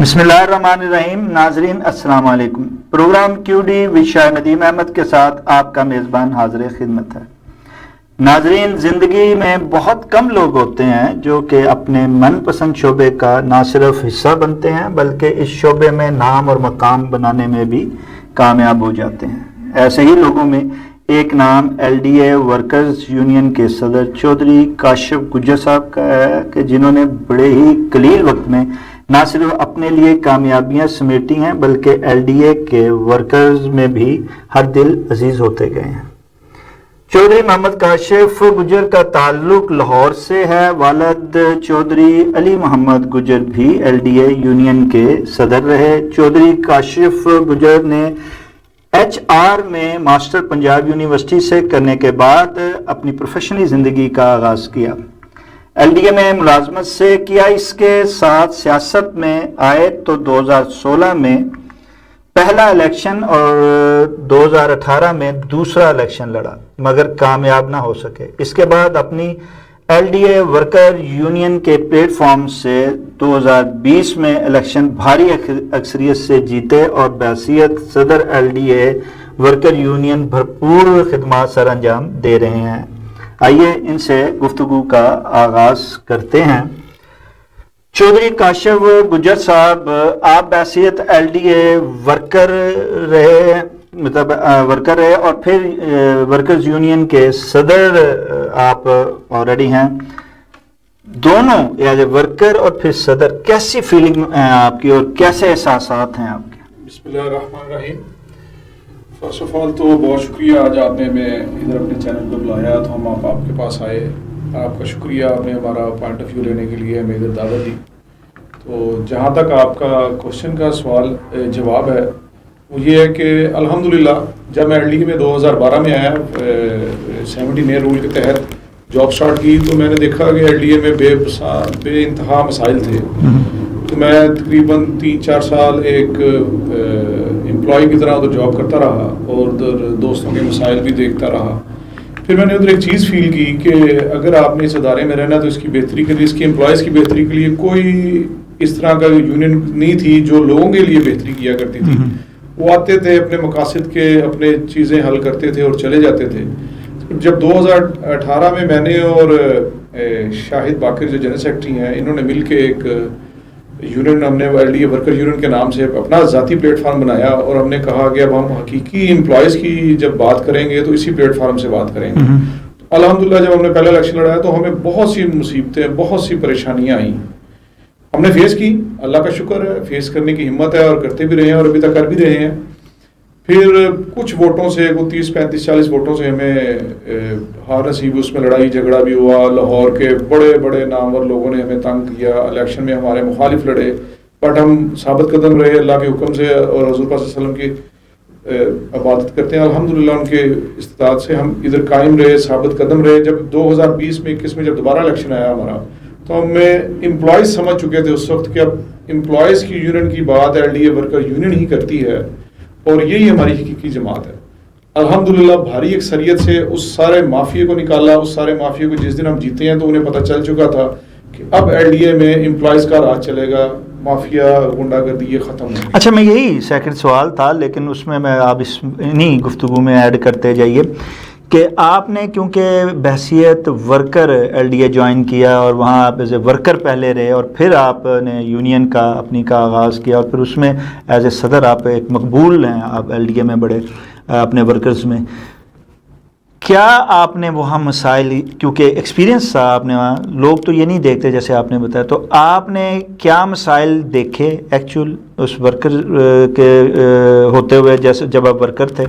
بسم اللہ الرحمن الرحیم. ناظرین السلام علیکم. پروگرام کیو ڈی وشا ندیم احمد کے ساتھ آپ کا میزبان حاضر خدمت ہے. ناظرین، زندگی میں بہت کم لوگ ہوتے ہیں جو کہ اپنے من پسند شعبے کا نہ صرف حصہ بنتے ہیں بلکہ اس شعبے میں نام اور مقام بنانے میں بھی کامیاب ہو جاتے ہیں. ایسے ہی لوگوں میں ایک نام ایل ڈی اے ورکرز یونین کے صدر چودھری کاشف گجر صاحب کا ہے کہ جنہوں نے بڑے ہی قلیل وقت میں نہ صرف اپنے لیے کامیابیاں سمیٹی ہیں بلکہ ایل ڈی اے کے ورکرز میں بھی ہر دل عزیز ہوتے گئے ہیں. چودھری محمد کاشف گجر کا تعلق لاہور سے ہے. والد چودھری علی محمد گجر بھی ایل ڈی اے یونین کے صدر رہے. چودھری کاشف گجر نے ایچ آر میں ماسٹر پنجاب یونیورسٹی سے کرنے کے بعد اپنی پروفیشنلی زندگی کا آغاز کیا. ایل ڈی اے میں ملازمت سے کیا. اس کے ساتھ سیاست میں آئے تو 2016 میں پہلا الیکشن اور 2018 میں دوسرا الیکشن لڑا مگر کامیاب نہ ہو سکے. اس کے بعد اپنی L D A worker union کے پلیٹ فارم سے 2020 میں الیکشن بھاری اکثریت سے جیتے اور بحیثیت صدر L D A worker union بھرپور خدمات سر انجام دے رہے ہیں. آئیے ان سے گفتگو کا آغاز کرتے ہیں. چودھری کاشف گجر صاحب، آپ بحیثیت ایل ڈی اے ورکر رہے اور پھر ورکرز یونین کے صدر آپ آلریڈی ہیں. دونوں ایز اے ورکر اور پھر صدر کیسی فیلنگ ہے آپ کی اور کیسے احساسات ہیں آپ کے؟ بسم اللہ الرحمن الرحیم. فرسٹ آف آل تو بہت شکریہ، آج آپ نے ہمیں ادھر اپنے چینل پہ بلایا تو ہم آپ کے پاس آئے. آپ کا شکریہ، آپ نے ہمارا پوائنٹ آف ویو لینے کے لیے ہمیں ادھر دعوت دی. تو جہاں تک آپ کا کوشچن کا سوال جواب ہے وہ یہ ہے کہ الحمدللہ جب میں ایل ڈی اے میں 2012 میں آیا 70 نئے رول کے تحت جاب سٹارٹ کی تو میں نے دیکھا کہ ایل ڈی اے میں بے انتہا مسائل تھے. تو میں تقریباً 3-4 سال ایک امپلائی کی طرح ادھر جاب کرتا رہا اور ادھر دوستوں کے مسائل بھی دیکھتا رہا. پھر میں نے ادھر ایک چیز فیل کی کہ اگر آپ نے اس ادارے میں رہنا تو اس کی بہتری کے لیے، اس کی امپلائیز کی بہتری کے لیے کوئی اس طرح کا یونین نہیں تھی جو لوگوں کے لیے بہتری کیا کرتی تھی. وہ آتے تھے اپنے مقاصد کے، اپنے چیزیں حل کرتے تھے اور چلے جاتے تھے. جب 2018 میں میں نے اور شاہد باقر جو جنرل سیکرٹری ہیں انہوں نے مل کے ایک یونین، ہم نے L D A worker union کے نام سے اپنا ذاتی پلیٹ فارم بنایا اور ہم نے کہا کہ اب ہم حقیقی امپلائیز کی جب بات کریں گے تو اسی پلیٹ فارم سے بات کریں گے. الحمدللہ جب ہم نے پہلا الیکشن لڑایا تو ہمیں بہت سی مصیبتیں، بہت سی پریشانیاں آئیں. ہم نے فیس کی، اللہ کا شکر ہے فیس کرنے کی ہمت ہے اور کرتے بھی رہے ہیں اور ابھی تک کر بھی رہے ہیں. پھر کچھ ووٹوں سے، 30 35 40 ووٹوں سے ہمیں ہار نصیب، اس میں لڑائی جھگڑا بھی ہوا. لاہور کے بڑے بڑے نامور لوگوں نے ہمیں تنگ کیا، الیکشن میں ہمارے مخالف لڑے بٹ ہم ثابت قدم رہے اللہ کے حکم سے اور حضور پاک صلی اللہ علیہ وسلم کی عبادت کرتے ہیں. الحمدللہ ان کے استطاعت سے ہم ادھر قائم رہے، ثابت قدم رہے. جب 2020 میں 21 میں جب دوبارہ الیکشن آیا ہمارا تو ہمیں امپلائیز سمجھ چکے تھے اس وقت کہ اب امپلائیز کی یونین کی بات L D A worker union ہی کرتی ہے اور یہی ہماری حقیقی جماعت ہے. الحمدللہ بھاری اکثریت سے اس سارے مافیا کو نکالا. اس سارے مافیا کو جس دن ہم جیتے ہیں تو انہیں پتہ چل چکا تھا کہ اب ایل ڈی اے میں امپلائیز کا راج چلے گا، مافیا غنڈہ گردی یہ ختم ہوگی. اچھا، میں یہی سیکنڈ سوال تھا لیکن اس میں آپ انہی گفتگو میں ایڈ کرتے جائیے کہ آپ نے کیونکہ بحیثیت ورکر ایل ڈی اے جوائن کیا اور وہاں آپ ایز اے ورکر پہلے رہے اور پھر آپ نے یونین کا اپنی کا آغاز کیا اور پھر اس میں ایز اے صدر آپ ایک مقبول ہیں آپ ایل ڈی اے میں بڑے اپنے ورکرز میں. کیا آپ نے وہاں مسائل، کیونکہ ایکسپیرینس تھا آپ نے وہاں، لوگ تو یہ نہیں دیکھتے جیسے آپ نے بتایا، تو آپ نے کیا مسائل دیکھے ایکچوئل اس ورکر کے ہوتے ہوئے جیسے جب آپ ورکر تھے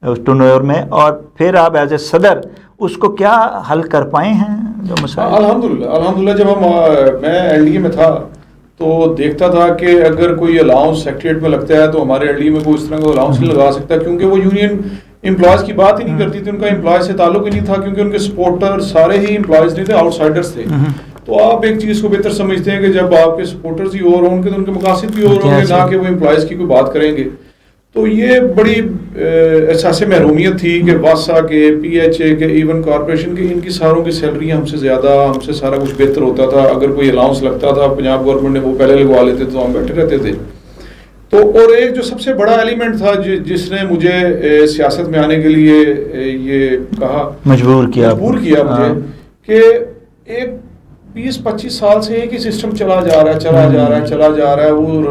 اس ٹرنوور میں، اور پھر آپ ایز اے صدر اس کو کیا حل کر پائے ہیں جو مسائل؟ الحمدللہ جب میں ایل ڈی اے میں تھا تو دیکھتا تھا کہ اگر کوئی الاؤنس سیکریٹریٹ میں لگتا ہے تو ہمارے ایل ڈی اے میں کوئی اس طرح کا الاؤنس نہیں لگا سکتا کیونکہ وہ یونین امپلائیز کی بات ہی نہیں کرتی تھی. ان کا امپلائیز سے تعلق ہی نہیں تھا کیونکہ ان کے سپورٹر سارے ہی امپلائیز نہیں تھے، آؤٹ سائڈرز تھے. تو آپ ایک چیز کو بہتر سمجھتے ہیں کہ جب آپ کے سپورٹرز ہی اور ہوں گے تو ان کے مقاصد بھی اور ہوں گے، نہ کہ وہ امپلائیز کی کوئی بات کریں گے. تو یہ بڑی احساس محرومیت تھی کہ واسا کے پی ایچ اے کے ایون کارپوریشن کے ان کی ساروں کی سیلریاں ہم سے زیادہ, ہم سے سارا کچھ بہتر ہوتا تھا. اگر کوئی الاؤنس لگتا تھا پنجاب گورنمنٹ نے وہ پہلے لگوا لیتے تھے تو ہم بیٹھے رہتے تھے. تو اور ایک جو سب سے بڑا ایلیمنٹ تھا جس نے مجھے سیاست میں آنے کے لیے یہ کہا, مجبور کیا مجھے کہ ایک 20-25 سال سے ایک ہی سسٹم چلا جا رہا ہے, وہ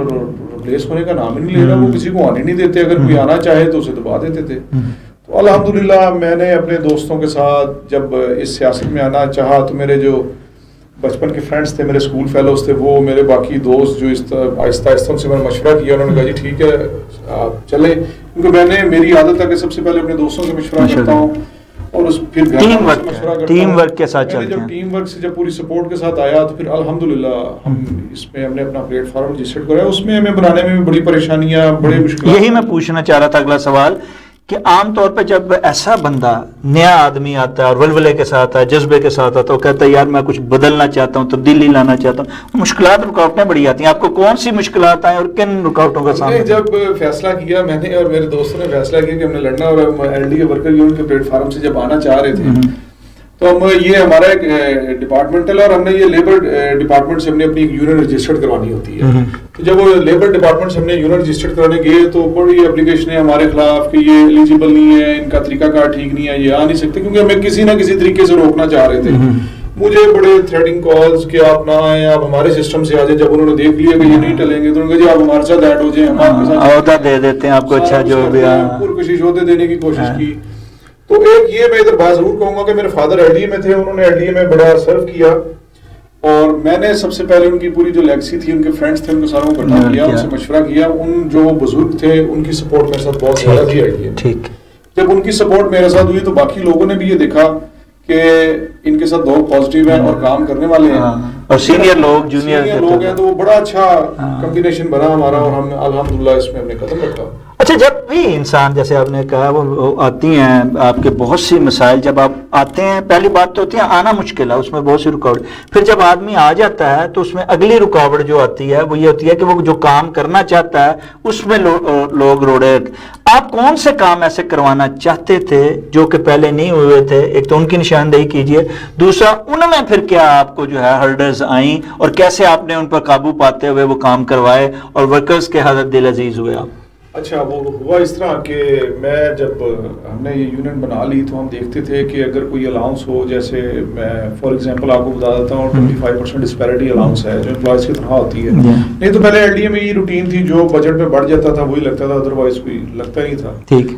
ریپلیس ہونے کا نام ہی نہیں لے رہا, وہ کسی کو آنے نہیں دیتے, اگر کوئی آنا چاہے تو اسے دبا دیتے تھے. تو الحمدللہ میں نے اپنے دوستوں کے ساتھ جب اس سیاست میں آنا چاہا تو میرے جو بچپن کے فرینڈس تھے, میرے اسکول فیلوز تھے, وہ میرے باقی دوست جو آہستہ آہستہ ان سے میں نے مشورہ کیا, انہوں نے کہا جی ٹھیک ہے آپ چلیں, کیونکہ میری عادت ہے کہ سب سے پہلے اپنے دوستوں سے مشورہ کرتا ہوں اور پھر ٹیم ورک کے ساتھ چلتے ہیں. جب ٹیم ورک سے جب پوری سپورٹ کے ساتھ آیا تو پھر الحمدللہ ہم اس میں ہم نے اپنا پلیٹ فارم رجسٹرڈ کرایا. اس میں ہمیں بنانے میں بھی بڑی پریشانیاں, بڑے مشکلات. یہی میں پوچھنا چاہ رہا تھا اگلا سوال کہ عام طور پہ جب ایسا بندہ نیا آدمی آتا ہے اور ولولے کے ساتھ آتا ہے, جذبے کے ساتھ آتا ہے, وہ کہتا ہے یار میں کچھ بدلنا چاہتا ہوں, تبدیلی لانا چاہتا ہوں, مشکلات رکاوٹیں بڑی آتی ہیں. آپ کو کون سی مشکلات آئیں اور کن رکاوٹوں کا سامنا؟ جب فیصلہ کیا میں نے اور میرے دوستوں نے فیصلہ کیا کہ ہم نے لڑنا, اور ہم L D A worker union کے پلیٹ فارم سے جب آنا چاہ رہے تھے تو ہم یہ ہمارا ایک ڈپارٹمنٹل اور ہم نے یہ لیبر ڈپارٹمنٹ سے ہم نے اپنی یونین رجسٹرڈ کروانی ہوتی ہے. تو جب وہ لیبر ڈپارٹمنٹ سے ہم نے یونین رجسٹرڈ کرانے گئے تو بڑی اپلیکیشنیں ہمارے خلاف کہ یہ ایلیجیبل نہیں ہے, ان کا طریقہ کار ٹھیک نہیں ہے, یہ آ نہیں سکتے, کیونکہ ہمیں کسی نہ کسی طریقے سے روکنا چاہ رہے تھے. مجھے بڑے تھریٹنگ کالز کہ آپ نہ آئیں, آپ ہمارے سسٹم سے آ جائیں. جب انہوں نے دیکھ لیا کہ یہ نہیں ٹلیں گے تو انہوں نے کہا جی آپ ہمارے ساتھ ایڈ ہو جائیں, ہم آپ کے ساتھ عہدہ دے دیتے ہیں آپ کو, اچھا جو بھی پرکشش عہدے دینے کی کوشش کی. تو ایک یہ میں ادھر بات ضرور کہوں گا کہ میرے فادر ایل ڈی اے میں تھے, انہوں نے ایل ڈی اے میں بڑا سرو کیا, اور میں نے سب سے پہلے ان کی پوری جو لیگسی تھی, ان کے فرینڈس تھے, ان کو ساروں کو اکٹھا کیا, ان سے مشورہ کیا. ان جو بزرگ تھے ان کی سپورٹ میرے ساتھ بہت زیادہ تھی ایل ڈی اے. جب ان کی سپورٹ میرے ساتھ ہوئی تو باقی لوگوں نے بھی یہ دیکھا کہ ان کے ساتھ لوگ پازیٹیو ہیں اور کام کرنے والے ہیں, اور سینئر لوگ جونیئر لوگ ہیں, تو وہ بڑا اچھا کمبینیشن بنا ہمارا, اور ہم الحمدللہ اس میں ہم نے قدم رکھا. اچھا, جب بھی انسان جیسے آپ نے کہا وہ آتی ہیں آپ کے بہت سی مسائل, جب آپ آتے ہیں پہلی بات تو ہوتی ہے آنا مشکل ہے, اس میں بہت سی رکاوٹ, پھر جب آدمی آ جاتا ہے تو اس میں اگلی رکاوٹ جو آتی ہے وہ یہ ہوتی ہے کہ وہ جو کام کرنا چاہتا ہے اس میں لوگ روڑے. آپ کون سے کام ایسے کروانا چاہتے تھے جو کہ پہلے نہیں ہوئے تھے؟ ایک تو ان کی نشاندہی کیجئے, دوسرا ان میں پھر کیا آپ کو جو ہے ہرڈرز آئیں اور کیسے آپ نے ان پر قابو پاتے ہوئے وہ کام کروائے اور ورکرز کے حضرت دل عزیز ہوئے آپ؟ اچھا, وہ ہوا اس طرح کہ میں جب ہم نے یہ یونین بنا لی تو ہم دیکھتے تھے کہ اگر کوئی الاؤنس ہو, جیسے میں فار ایگزامپل آپ کو بتا دیتا ہوں 25% ڈسپیرٹی الاؤنس ہے جو امپلائز کی تنخواہ ہوتی ہے. نہیں تو پہلے ایل ڈی اے میں یہ روٹین تھی, جو بجٹ میں بڑھ جاتا تھا وہی لگتا تھا, ادروائز کوئی لگتا نہیں تھا,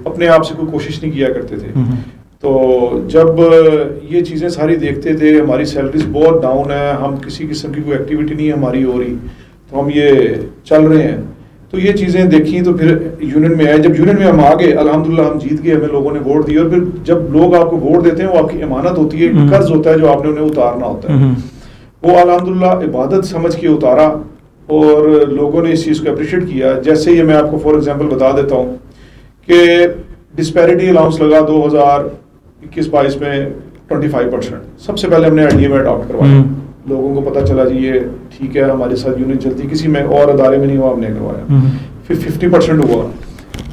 اپنے آپ سے کوئی کوشش نہیں کیا کرتے تھے. تو جب یہ چیزیں ساری دیکھتے تھے, ہماری سیلریز بہت ڈاؤن ہے, ہم کسی قسم کی کوئی ایکٹیویٹی نہیں ہماری ہو رہی, تو ہم یہ چل رہے ہیں. تو یہ چیزیں دیکھی تو پھر یونین میں آئے. جب یونین میں ہم آ گئے الحمدللہ ہم جیت گئے, ہمیں لوگوں نے ووٹ دیے, اور پھر جب لوگ آپ کو ووٹ دیتے ہیں وہ آپ کی امانت ہوتی ہے, قرض ہوتا ہے جو آپ نے انہیں اتارنا ہوتا ہے. وہ الحمدللہ عبادت سمجھ کے اتارا اور لوگوں نے اس چیز کو اپریشیٹ کیا. جیسے یہ میں آپ کو فار ایگزامپل بتا دیتا ہوں کہ ڈسپیرٹی الاؤنس لگا 2021-22 میں 25%. سب سے پہلے ہم نے ایل ڈی اے میں اڈاپٹ کروایا, لوگوں کو پتا چلا جی یہ ٹھیک ہے, ہمارے ساتھ یونین چلتی, کسی میں اور ادارے میں نہیں ہوا, ہم نے کروایا. پھر 50% ہوا,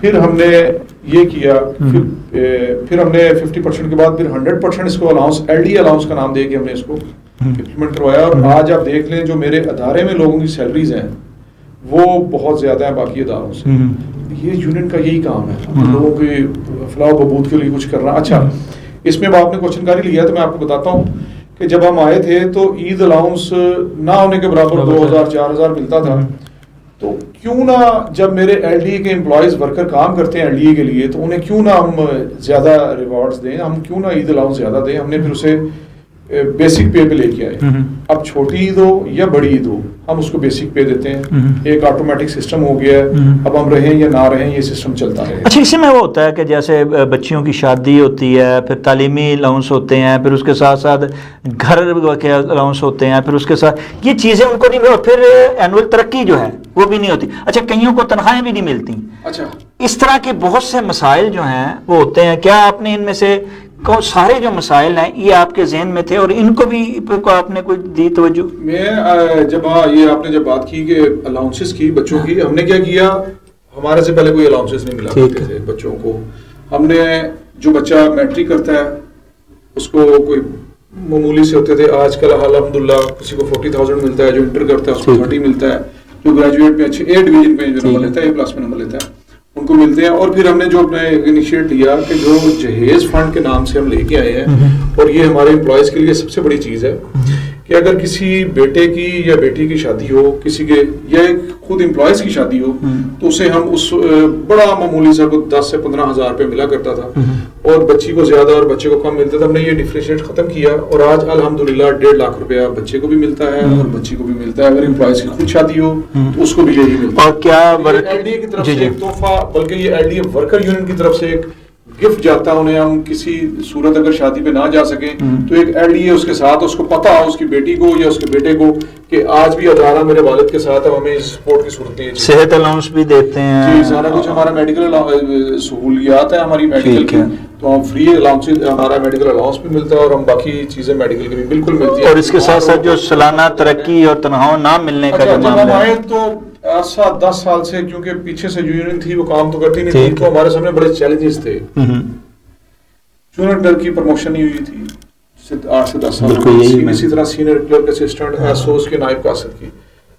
پھر ہم نے یہ کیا, پھر ہم نے 50% کے بعد پھر 100% اس کو الاؤنس, ایل ڈی الاؤنس کا نام دے کے ہم نے اس کو امپلیمنٹ کروایا. اور آج آپ دیکھ لیں جو میرے ادارے میں لوگوں کی سیلریز ہیں وہ بہت زیادہ ہیں باقی اداروں سے. یہ یونین کا یہی کام ہے, لوگوں کی فلاح و بہبود کے لیے کچھ کرنا. اچھا, اس میں آپ نے کوشچن کاری لیا تو میں آپ کو بتاتا ہوں کہ جب ہم آئے تھے تو عید الاؤنس نہ ہونے کے برابر 2000-4000 ملتا تھا. تو کیوں نہ جب میرے ایل ڈی اے کے امپلائیز ورکر کام کرتے ہیں ایل ڈی اے کے لیے تو انہیں کیوں نہ ہم زیادہ ریوارڈز دیں, ہم کیوں نہ عید الاؤنس زیادہ دیں. ہم نے پھر اسے بیسک پے پہ لے کے آئے. اب چھوٹی عید ہو یا بڑی عید ہو ہم اس کو بیسک پے دیتے ہیں. ایک آٹومیٹک سسٹم ہو گیا ہے, اب ہم رہیں یا نہ رہیں یہ سسٹم چلتا رہے. اچھا, اسی میں وہ ہوتا ہے کہ جیسے بچیوں کی شادی ہوتی ہے, پھر تعلیمی الاؤنس ہوتے ہیں, پھر اس کے ساتھ ساتھ گھر کے الاؤنس ہوتے ہیں, پھر اس کے ساتھ یہ چیزیں ان کو نہیں ملتی, پھر اینول ترقی جو ہے وہ بھی نہیں ہوتی. اچھا, کئیوں کو تنخواہیں بھی نہیں ملتی. اچھا, اس طرح کے بہت سے مسائل جو ہیں وہ ہوتے ہیں. کیا آپ نے ان میں سے سارے جو مسائل ہیں یہ آپ کے ذہن میں تھے اور ان کو بھی آپ نے کوئی دی توجہ؟ میں جب یہ آپ نے جب بات کی کہ الاؤنسز کی بچوں کی, ہم نے کیا کیا, ہمارے سے پہلے کوئی الاؤنسز نہیں ملا کرتے تھے بچوں کو. ہم نے جو بچہ میٹرک کرتا ہے اس کو کوئی معمولی سے ہوتے تھے, آج کل الحمدللہ کسی کو 40,000 ملتا ہے, جو انٹر کرتا ہے اس کو 30 ملتا ہے, جو گریجویٹ میں اچھے 8 ڈویژن پہ جو نمبر لیتا ہے, A+ میں نمبر لیتا ہے, ان کو ملتے ہیں. اور پھر ہم نے جو اپنا انیشیٹ لیا کہ جو جہیز فنڈ کے نام سے ہم لے کے آئے ہیں, اور یہ ہمارے امپلائیز کے لیے سب سے بڑی چیز ہے کہ اگر کسی بیٹے کی یا بیٹی کی شادی ہو, کسی کے یا خود امپلائیز کی شادی ہو, تو اسے ہم اس بڑا معمولی سا کو 10 سے 15,000 روپے ملا کرتا تھا, اور بچی کو زیادہ اور بچے کو کم ملتا تھا. ہم نے یہ ڈفرینشیٹ ختم کیا, اور آج الحمدللہ 1.5 لاکھ روپیہ بچے کو بھی ملتا ہے اور بچی کو بھی ملتا ہے. اگر امپلائیز کی خود شادی ہو تو اس کو بھی یہی ملتا ہے. اور کیا LDA کی طرف سے ایک تحفہ, بلکہ یہ LDA ورکر یونین کی طرف سے ایک گفٹ جاتا ہے انہیں. ہم کسی صورت اگر شادی پہ نہ جا سکیں تو ایک LDA اس کے ساتھ, اس کو پتا ہو اس کی بیٹی کو یا اس کے بیٹے کو کہ آج بھی ادارہ میرے والد کے ساتھ ہے, ہمیں سپورٹ کی صورت ہے. صحت الاؤنس بھی دیتے ہیں جی, سارا کچھ ہمارا میڈیکل سہولیات ہے ہماری میڈیکل کی, تو ہم فری الاؤنس, ہمارا میڈیکل الاؤنس بھی ملتا ہے, اور ہم باقی چیزیں میڈیکل کی بھی بالکل ملتی ہیں. اور اس کے ساتھ ساتھ جو سالانہ ترقی اور تنخواہ نہ ملنے کا جو معاملہ ہے, تو 10 سال سے, کیونکہ پیچھے سے جو یونین تھی وہ کام تو کرتی نہیں تھی, تو ہمارے سامنے بڑے چیلنجز تھے. جونیئر کلرک کی پروموشن نہیں ہوئی تھی 8 سے 10 سال, اسی طرح سینئر کلرک اسسٹنٹ ایسوس کے نائب قاصد کی.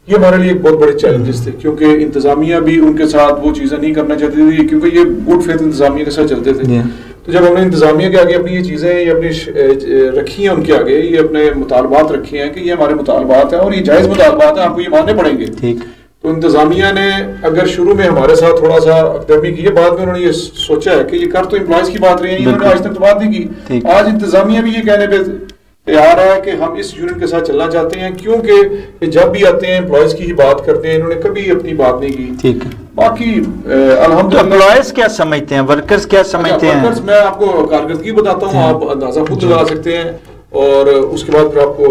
یہ ہمارے لیے ایک بہت بڑے چیلنجز تھے, کیونکہ انتظامیہ بھی ان کے ساتھ وہ چیزیں نہیں کرنا چاہتی تھی, کیونکہ یہ گڈ فیتھ انتظامیہ کے ساتھ چلتے تھے. تو جب ہم نے انتظامیہ کے آگے اپنی یہ چیزیں یہ اپنی رکھی ہیں, ان کے آگے یہ اپنے مطالبات رکھے ہیں کہ یہ ہمارے مطالبات ہیں اور یہ جائز مطالبات ہیں, آپ کو یہ ماننے پڑیں گے. تو انتظامیہ نے اگر شروع میں ہمارے ساتھ تھوڑا سا اقدامی کی ہے, بعد میں انہوں نے یہ سوچا ہے کہ یہ کر تو امپلائیز کی بات رہی ہے, انہوں نے آج تک تو بات نہیں کی. آج انتظامیہ بھی یہ کہنے پہ تیار ہے کہ ہم اس یونین کے ساتھ چلنا چاہتے ہیں, کیونکہ جب بھی آتے ہیں امپلائیز کی ہی بات کرتے ہیں, انہوں نے کبھی اپنی بات نہیں کی. باقی الحمدللہ امپلائیز کیا سمجھتے ہیں, ورکرز کیا سمجھتے ہیں؟ ورکرز میں آپ کو کارکردگی بتاتا ہوں, آپ اندازہ خود لگا سکتے ہیں, اور اس کے بعد پھر آپ کو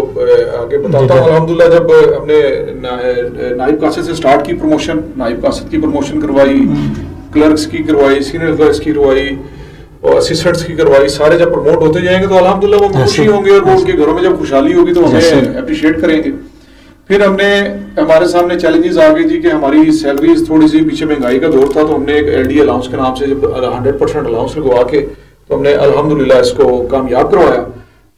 آگے بتاتا ہوں. الحمدللہ جب ہم نے نائب قاصد سے سٹارٹ کی پروموشن, نائب قاصد کی پروموشن کروائی, کلرکس کی کروائی, سینئر کلرکس کی کروائی, اور اسسٹنٹس کی کروائی, سارے جب پروموٹ ہوتے جائیں گے تو الحمدللہ وہ خوشی ہوں گے, اور وہ ان کے گھروں میں جب خوشحالی ہوگی تو ہمیں اپریشیٹ کریں گے. پھر ہم نے ہمارے سامنے چیلنجز آ گئے جی کہ ہماری سیلریز تھوڑی سی, پیچھے مہنگائی کا دور تھا, تو ہم نے ایک LDA الاؤنس کے نام سے جب 100% الاؤنس لگوا کے تو ہم نے الحمدللہ اس کو کامیاب کروایا.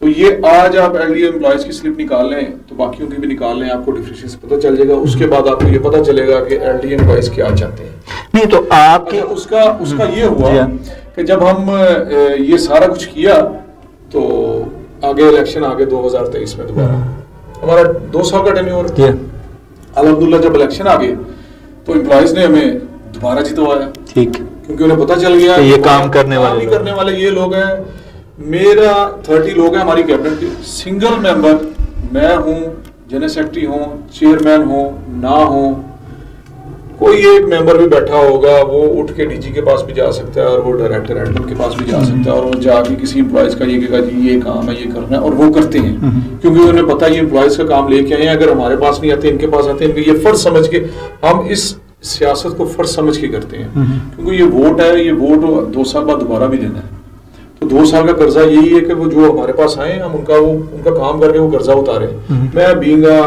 تو یہ آج آپ LDA امپلائیز کی سلپ نکال لیں تو باقیوں کی بھی نکال لیں, آپ کو ڈفرینشیٹ سے پتہ چل جائے گا. اس کے بعد آپ کو یہ پتہ چلے گا کہ LDA امپلائیز کیا چاہتے ہیں. نہیں تو آپ کے اس کا یہ ہوا کہ جب ہم یہ سارا کچھ کیا تو آگے الیکشن آگے 2023 میں دوبارہ ہمارا 2 سال کا ٹینیور. الحمدللہ جب الیکشن آ گئے تو امپلائیز نے ہمیں دوبارہ جتوایا, کیونکہ انہیں پتہ چل گیا یہ کام کرنے والے یہ لوگ ہیں. میرا 30 لوگ ہیں ہماری کیبنٹ کے, سنگل ممبر میں ہوں, جنرل سیکرٹری ہوں, چیئرمین ہوں, نہ ہوں, کوئی ایک ممبر بھی بیٹھا ہوگا وہ اٹھ کے DG کے پاس بھی جا سکتا ہے, اور وہ ڈائریکٹر ایڈمن کے پاس بھی جا سکتا ہے, اور وہ جا کے کسی امپلائیز کا یہ کہا جی یہ کام ہے, یہ کرنا ہے, اور وہ کرتے ہیں, کیونکہ انہیں پتہ یہ امپلائیز کا کام لے کے آئے ہیں. اگر ہمارے پاس نہیں آتے, ان کے پاس آتے ہیں, ان کے یہ فرض سمجھ کے, ہم اس سیاست کو فرض سمجھ کے کرتے ہیں, کیونکہ یہ ووٹ ہے, یہ ووٹ 2 سال بعد دوبارہ بھی دینا ہے. تو 2 سال کا قرضہ یہی ہے کہ وہ جو ہمارے پاس آئے ہم ان کا کام کر کے وہ قرضہ اتارے. میں بینگا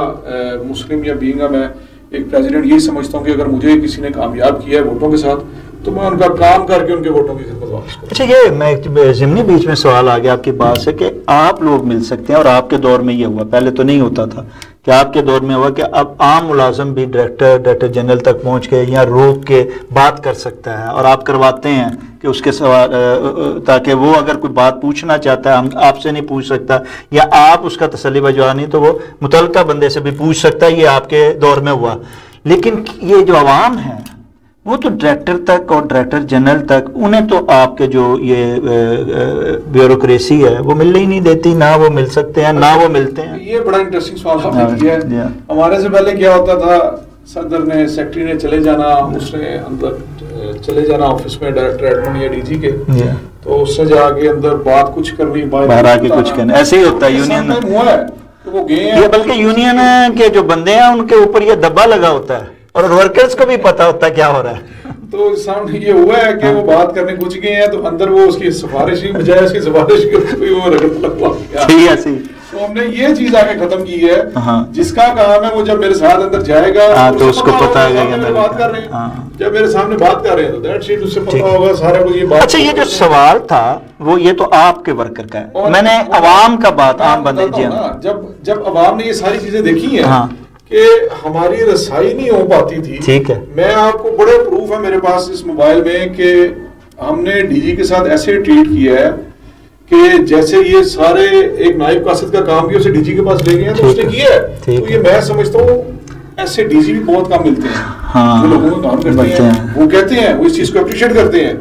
مسلم یا بینگا میں ایک پریزیڈنٹ یہی سمجھتا ہوں کہ اگر مجھے کسی نے کامیاب کیا ہے ووٹوں کے ساتھ تو میں ان کا کام کر کے ان کے ووٹوں کی خدمت واپس کروں. اچھا, یہ میں ضمنی بیچ میں سوال آ گیا آپ کی بات سے کہ آپ لوگ مل سکتے ہیں, اور آپ کے دور میں یہ ہوا, پہلے تو نہیں ہوتا تھا, کہ آپ کے دور میں ہوا کہ اب عام ملازم بھی ڈائریکٹر جنرل تک پہنچ کے یا روک کے بات کر سکتا ہے, اور آپ کرواتے ہیں کہ اس کے سوال, تاکہ وہ اگر کوئی بات پوچھنا چاہتا ہے ہم آپ سے نہیں پوچھ سکتا, یا آپ اس کا تسلی بجوا نہیں تو وہ متعلقہ بندے سے بھی پوچھ سکتا ہے. یہ آپ کے دور میں ہوا. لیکن یہ جو عوام ہے وہ تو ڈائریکٹر تک اور ڈائریکٹر جنرل تک, انہیں تو آپ کے جو یہ بیوروکریسی ہے وہ ملنے ہی نہیں دیتی, نہ وہ مل سکتے ہیں نہ وہ ملتے ہیں. یہ بڑا انٹرسٹنگ سوال آپ نے کیا ہے. ہمارے سے پہلے کیا ہوتا تھا, صدر نے, سیکرٹری نے چلے جانا, اس نے اندر چلے جانا آفس میں ڈائریکٹر ایڈمن یا DG کے, تو اس سے جا کے اندر بات کچھ کرنی, باہر آ کے کچھ کرنا. ایسے ہی ہوتا ہے یونین میں, بلکہ یونین کے جو بندے ہیں ان کے اوپر یہ دبا لگا ہوتا ہے, اور ورکرز کو بھی پتا ہوتا ہے کیا ہو رہا ہے. تو سامنے یہ ہوا ہے کہ وہ بات کرنے کچھ گئے ہیں, تو اندر وہ اس کی سفارش ہی بجائے اس کی سفارش کے وہ رگڑ لگوا گیا. صحیح ہے, صحیح. تو تو ہم نے یہ چیز آگے ختم کی ہے, ہاں, جس کا کام ہے وہ جب میرے ساتھ اندر جائے گا تو اس کو پتا ہے کہ بات کر رہے ہیں, جب میرے سامنے بات کر رہے ہیں تو دیٹ شیٹ اس سے پتا ہوگا سارا کچھ. یہ بات اچھا, یہ جو سوال تھا وہ یہ تو آپ کے ورکر کا ہے, میں نے عوام کا بات عام بندے جی, جب عوام نے یہ ساری چیزیں دیکھی ہیں کہ ہماری رسائی نہیں ہو پاتی تھی, ٹھیک ہے, میں آپ کو بڑے پروف ہے میرے پاس اس موبائل میں کہ ہم نے ڈی جی کے ساتھ ایسے ٹریٹ کیا ہے کہ جیسے یہ سارے ایک نائب قاصد کا کام بھی اسے ڈی جی کے پاس لے گئے ہیں تو اس نے کیا ہے. تو یہ میں سمجھتا ہوں ایسے ڈی جی بھی بہت کم ملتے ہیں جو لوگوں کا کام کرتے ہیں, وہ کہتے ہیں, وہ اس چیز کو اپریشیٹ کرتے ہیں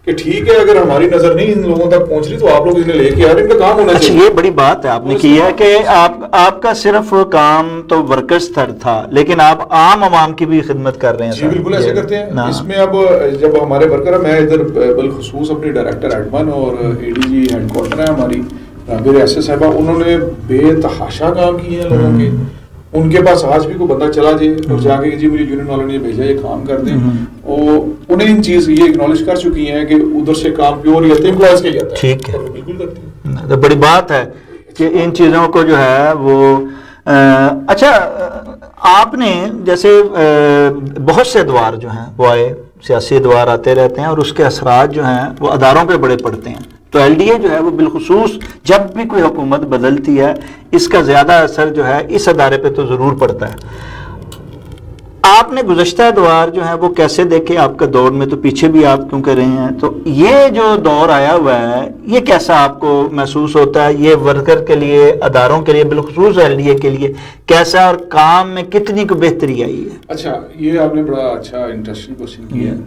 کہ ٹھیک ہے اگر ہماری نظر نہیں ان لوگوں تک پہنچ رہی تو آپ لوگ انہیں لے کے آ رہے, ان کا کام ہونا چاہیے. اچھا, یہ بڑی بات ہے آپ نے کی ہے کہ آپ کا صرف کام تو ورکرز تھا, لیکن آپ عام عوام کی بھی خدمت کر رہے ہیں. جی بالکل ایسے کرتے ہیں. اس میں اب جب ہمارے ورکر, میں ادھر بالخصوص اپنی ڈائریکٹر ایڈمن اور اے ڈی جی ہیڈ کوارٹر ہے ہماری رابر ایسے صاحبہ, انہوں نے بے تحاشا کام کیے ہیں لوگوں کے. ان کے پاس آج بھی کوئی بندہ چلا جائے اور جا کے جی مجھے یونین والوں نے بھیجا یہ کام کر دیں, اور انہیں ان چیز یہ اکنالج کر چکی ہیں کہ ادھر سے کام پیور یا امپلائز کا جاتا ہے. ٹھیک ہے, بالکل کرتی ہیں. تو بڑی بات ہے کہ ان چیزوں کو جو ہے وہ اچھا, آپ نے جیسے بہت سے ادوار جو ہیں وہ آئے, سیاسی ادوار آتے رہتے ہیں اور اس کے اثرات جو ہیں وہ اداروں پہ بڑے پڑتے ہیں. تو ایل ڈی اے جو ہے وہ بالخصوص جب بھی کوئی حکومت بدلتی ہے اس کا زیادہ اثر جو ہے اس ادارے پہ تو ضرور پڑتا ہے. آپ نے گزشتہ ادوار جو ہے وہ کیسے دیکھے؟ آپ کا دور میں تو پیچھے بھی آپ کیوں کر رہے ہیں, تو یہ جو دور آیا ہوا ہے یہ کیسا آپ کو محسوس ہوتا ہے؟ یہ ورکر کے لیے, اداروں کے لیے, بالخصوص ایل ڈی اے کے لیے کیسا, اور کام میں کتنی کو بہتری آئی ہے؟ اچھا, یہ آپ نے بڑا اچھا انٹرسٹنگ کوشچن کیا ہے.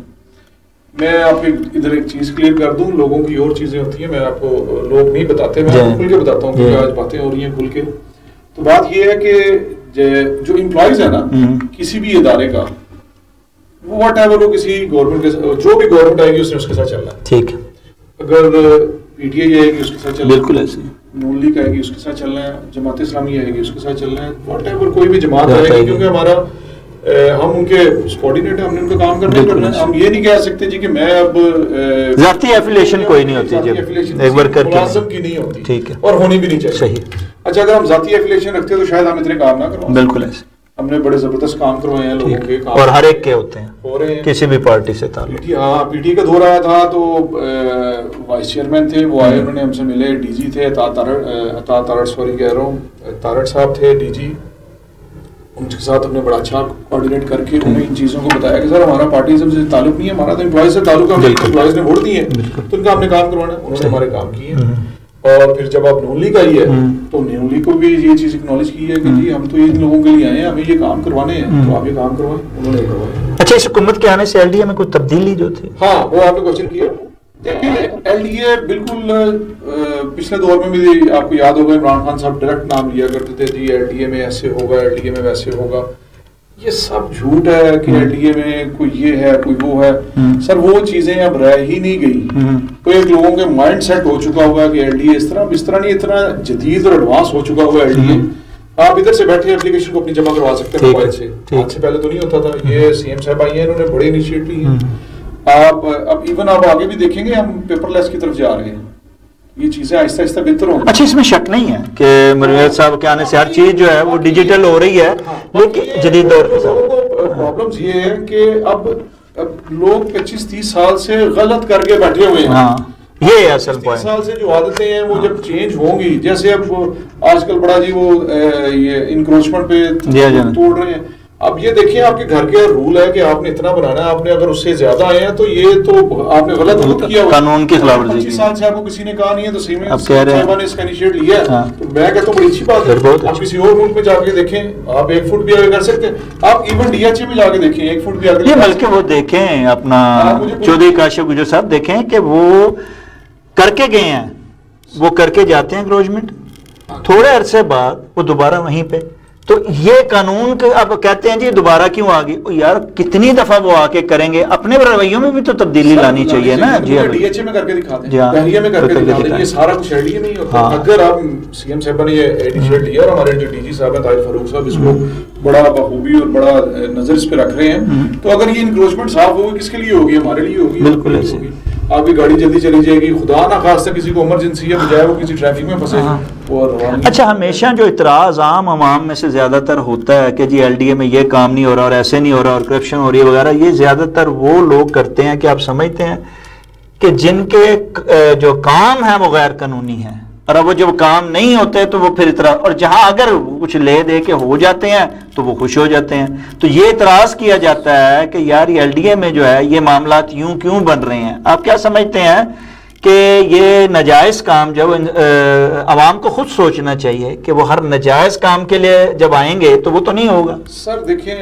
میں آپ ادھر ایک چیز کلیئر کر دوں, لوگوں کی اور چیزیں ہوتی ہیں, میں آپ کو لوگ نہیں بتاتے, میں آپ کو کھل کے بتاتا ہوں کیونکہ آج باتیں ہو رہی ہیں کھل کے. تو بات یہ ہے کہ جو امپلائیز ہے نا کسی بھی ادارے کا, وہ واٹ ایور وہ کسی گورنمنٹ کے, جو بھی گورنمنٹ آئے گی اس نے اس کے ساتھ چلنا ہے. ٹھیک ہے, اگر پی ٹی آئی آئے گی اس کے ساتھ چلنا ہے, بالکل ایسے, نون لیگ آئے گی اس کے ساتھ چلنا ہے, جماعت اسلامی آئے گی اس کے ساتھ چلنا ہے, واٹ ایور کوئی بھی جماعت آئے گی, کیونکہ ہمارا ہم ان کے سبارڈینیٹ ہیں, ہم نے ان کا کام کرنا ہے. ہم یہ نہیں کہہ سکتے جی کہ میں اب ذاتی ایفیلیشن کوئی نہیں ہوتی, ایک ورکر ملازم کی نہیں ہوتی, ٹھیک ہے, اور ہونی بھی نہیں چاہیے. صحیح. اچھا, اگر ہم ذاتی ایفیلیشن رکھتے تو شاید ہم اتنے کام نہ کروا. بالکل ایسے, ہم نے بڑے زبردست کام کروائے ہیں لوگوں کے, اور ہر ایک کے ہوتے ہیں کسی بھی پارٹی سے تعلق. ہاں, پی ٹی کا دور آیا تھا تو وائس چیئرمین تھے, وہ آئے, انہوں نے ہم سے ملے, ڈی جی تھے تارڑ صاحب تھے ڈی جی, ان کے ساتھ ہم نے بڑا اچھا کوآرڈینیٹ کر کے انہیں ان چیزوں کو بتایا کہ سر ہمارا پارٹیزم سے تعلق نہیں ہے, ہمارا تو امپلائیز سے تعلق ہے, امپلائیز نے ووٹ دیے ہیں تو ان کا ہم نے کام کروانا ہے. انہوں نے ہمارے کام کیے ہیں. اور پھر جب آپ نون لیگ آئی ہے تو نون لیگ کو بھی یہ چیز اکنالج کی ہے کہ جی ہم تو ان لوگوں کے لیے آئے ہیں, ہمیں یہ کام کروانے ہیں, تو آپ یہ کام کروائیں. انہوں نے کروائے. اچھا, اس حکومت کے آنے سے ایل ڈی اے میں کوئی تبدیلی جو تھی؟ ہاں, وہ آپ نے کوشچن کیا. ایل ڈی اے بالکل پچھلے دور میں بھی آپ کو یاد ہوگا عمران خان صاحب ڈائریکٹ نام لیا کرتے تھے, جی ایل ڈی اے میں ایسے ہوگا, ایل ڈی اے میں ویسے ہوگا. یہ سب جھوٹ ہے کہ ایل ڈی اے میں کوئی یہ ہے کوئی وہ ہے. سر وہ چیزیں اب رہ ہی نہیں گئی. تو ایک لوگوں کے مائنڈ سیٹ ہو چکا ہوگا کہ ایل ڈی اے اس طرح نہیں, اتنا جدید اور ایڈوانس ہو چکا ہوا ایل ڈی اے. آپ ادھر سے بیٹھے اپلیکیشن کو اپنی جمع کروا سکتے ہیں موبائل سے, آج سے پہلے تو نہیں ہوتا تھا. یہ سی ایم صاحب آئی ہیں, انہوں نے بڑے انیشیٹ لی ہیں. آپ اب ایون آپ آگے بھی دیکھیں گے ہم پیپر لیس کی طرف جا رہے ہیں, یہ چیزیں آہستہ آہستہ بہتر ہوں. اچھا, اس میں شک نہیں ہے کہ مرویت صاحب کے آنے سے ہر چیز جو ہے وہ ڈیجیٹل ہو رہی ہے, لیکن جدید دور کے ساتھ پرابلمز یہ ہے کہ اب لوگ 25-30 سال سے غلط کر کے بیٹھے ہوئے ہیں. ہاں, یہ اصل پوائنٹ. 30 سال سے جو عادتیں ہیں وہ جب چینج ہوں گی, جیسے اب آج کل بڑا جی وہ یہ انکروچمنٹ پہ توڑ رہے ہیں. اب یہ دیکھیں آپ کے گھر کے رول ہے کہ آپ نے اتنا بنانا ہے, آپ نے اگر اس سے زیادہ آئے ہیں تو یہ تو آپ نے غلط کیا, قانون کی خلاف ورزی. 25 سال سے آپ کو کسی نے کہا نہیں ہے تو سی میں صاحبہ نے اس کا انیشیٹ لیا ہے, تو میں کہتا ہوں بڑی اچھی بات ہے. آپ کسی اور ملک میں جا کے دیکھیں, آپ 1 فٹ بھی آگے کر سکتے ہیں. آپ ایون ڈی ایچ اے میں جا کے دیکھیں 1 فٹ بھی آگے. یہ بلکہ وہ دیکھیں اپنا چودھری کاشف گجر صاحب دیکھیں کہ وہ کر کے گئے ہیں, وہ کر کے جاتے ہیں انکروچمنٹ, تھوڑے عرصے بعد وہ دوبارہ وہیں پہ. تو یہ قانون اب کہتے ہیں جی دوبارہ کیوں آ گئی, یار کتنی دفعہ وہ آ کے کریں گے, اپنے رویوں میں بھی تو تبدیلی لانی چاہیے نا. جی ڈی ایچ اے میں کر کے دکھا دیں, بحریہ میں کر کے دکھا دیں, یہ سارا کچھ ایل ڈی اے میں ہی ہوتا ہے. اگر آپ سی ایم صاحبہ نے یہ انیشیٹ لیا, اور ہمارے جو ڈی جی صاحب ہیں طاہر فاروق صاحب اس کو بڑا بخوبی اور بڑا نظر اس پہ رکھ رہے ہیں, تو اگر یہ انکروچمنٹ صاف ہوگی کس کے لیے ہوگی, ہمارے لیے ہوگی. بالکل ایسے. آپ کی گاڑی جلدی چلی جائے گی, خدا نہ خواستہ کسی کو ایمرجنسی ہے, بجائے وہ کسی ٹریفک میں پھنسے اور اچھا ہمیشہ جو اعتراض عام عوام میں سے زیادہ تر ہوتا ہے کہ جی ایل ڈی اے میں یہ کام نہیں ہو رہا اور ایسے نہیں ہو رہا اور کرپشن ہو رہی ہے وغیرہ, یہ زیادہ تر وہ لوگ کرتے ہیں کہ آپ سمجھتے ہیں کہ جن کے جو کام ہیں وہ غیر قانونی ہیں, اور اب وہ جب کام نہیں ہوتے تو وہ پھر اعتراض, اور جہاں اگر کچھ لے دے کے ہو جاتے ہیں تو وہ خوش ہو جاتے ہیں. تو یہ اعتراض کیا جاتا ہے کہ یار یہ ایل ڈی اے میں جو ہے یہ معاملات یوں کیوں بن رہے ہیں. آپ کیا سمجھتے ہیں کہ یہ ناجائز کام جب عوام کو خود سوچنا چاہیے کہ وہ ہر ناجائز کام کے لیے جب آئیں گے تو وہ تو نہیں ہوگا؟ سر دیکھیں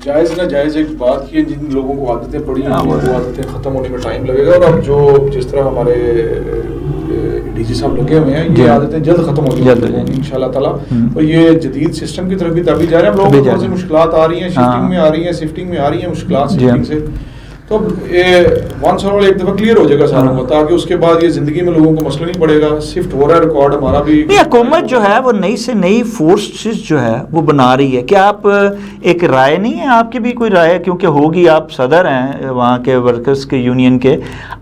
جائز نہ جائز ایک بات کی ہے, جن لوگوں کو عادتیں پڑی ہیں وہ عادتیں ختم ہونے میں ٹائم لگے گا, اور اب جو جس طرح ہمارے ڈی جی صاحب لگے ہوئے ہیں یہ عادتیں جلد ختم ہو جائیں گی ان شاء اللہ تعالیٰ. اور یہ جدید سسٹم کی طرف بھی تبھی جا رہے ہیں, ہم لوگوں کو بہت سی مشکلات آ رہی ہیں, شفٹنگ میں آ رہی ہیں, شفٹنگ میں آ رہی ہیں مشکلات شفٹنگ سے, تو ونس اور ایک دفعہ کلیئر ہو جائے گا سارا کو, تاکہ اس کے بعد یہ زندگی میں لوگوں کو مسئلہ نہیں پڑے گا. شفٹ ہو رہا ہے ریکارڈ ہمارا بھی. حکومت جو ہے وہ نئی سے نئی فورسز جو ہے وہ بنا رہی ہے. کیا آپ ایک رائے نہیں ہے آپ کی بھی کوئی رائے, کیونکہ ہوگی, آپ صدر ہیں وہاں کے ورکرز کے یونین کے,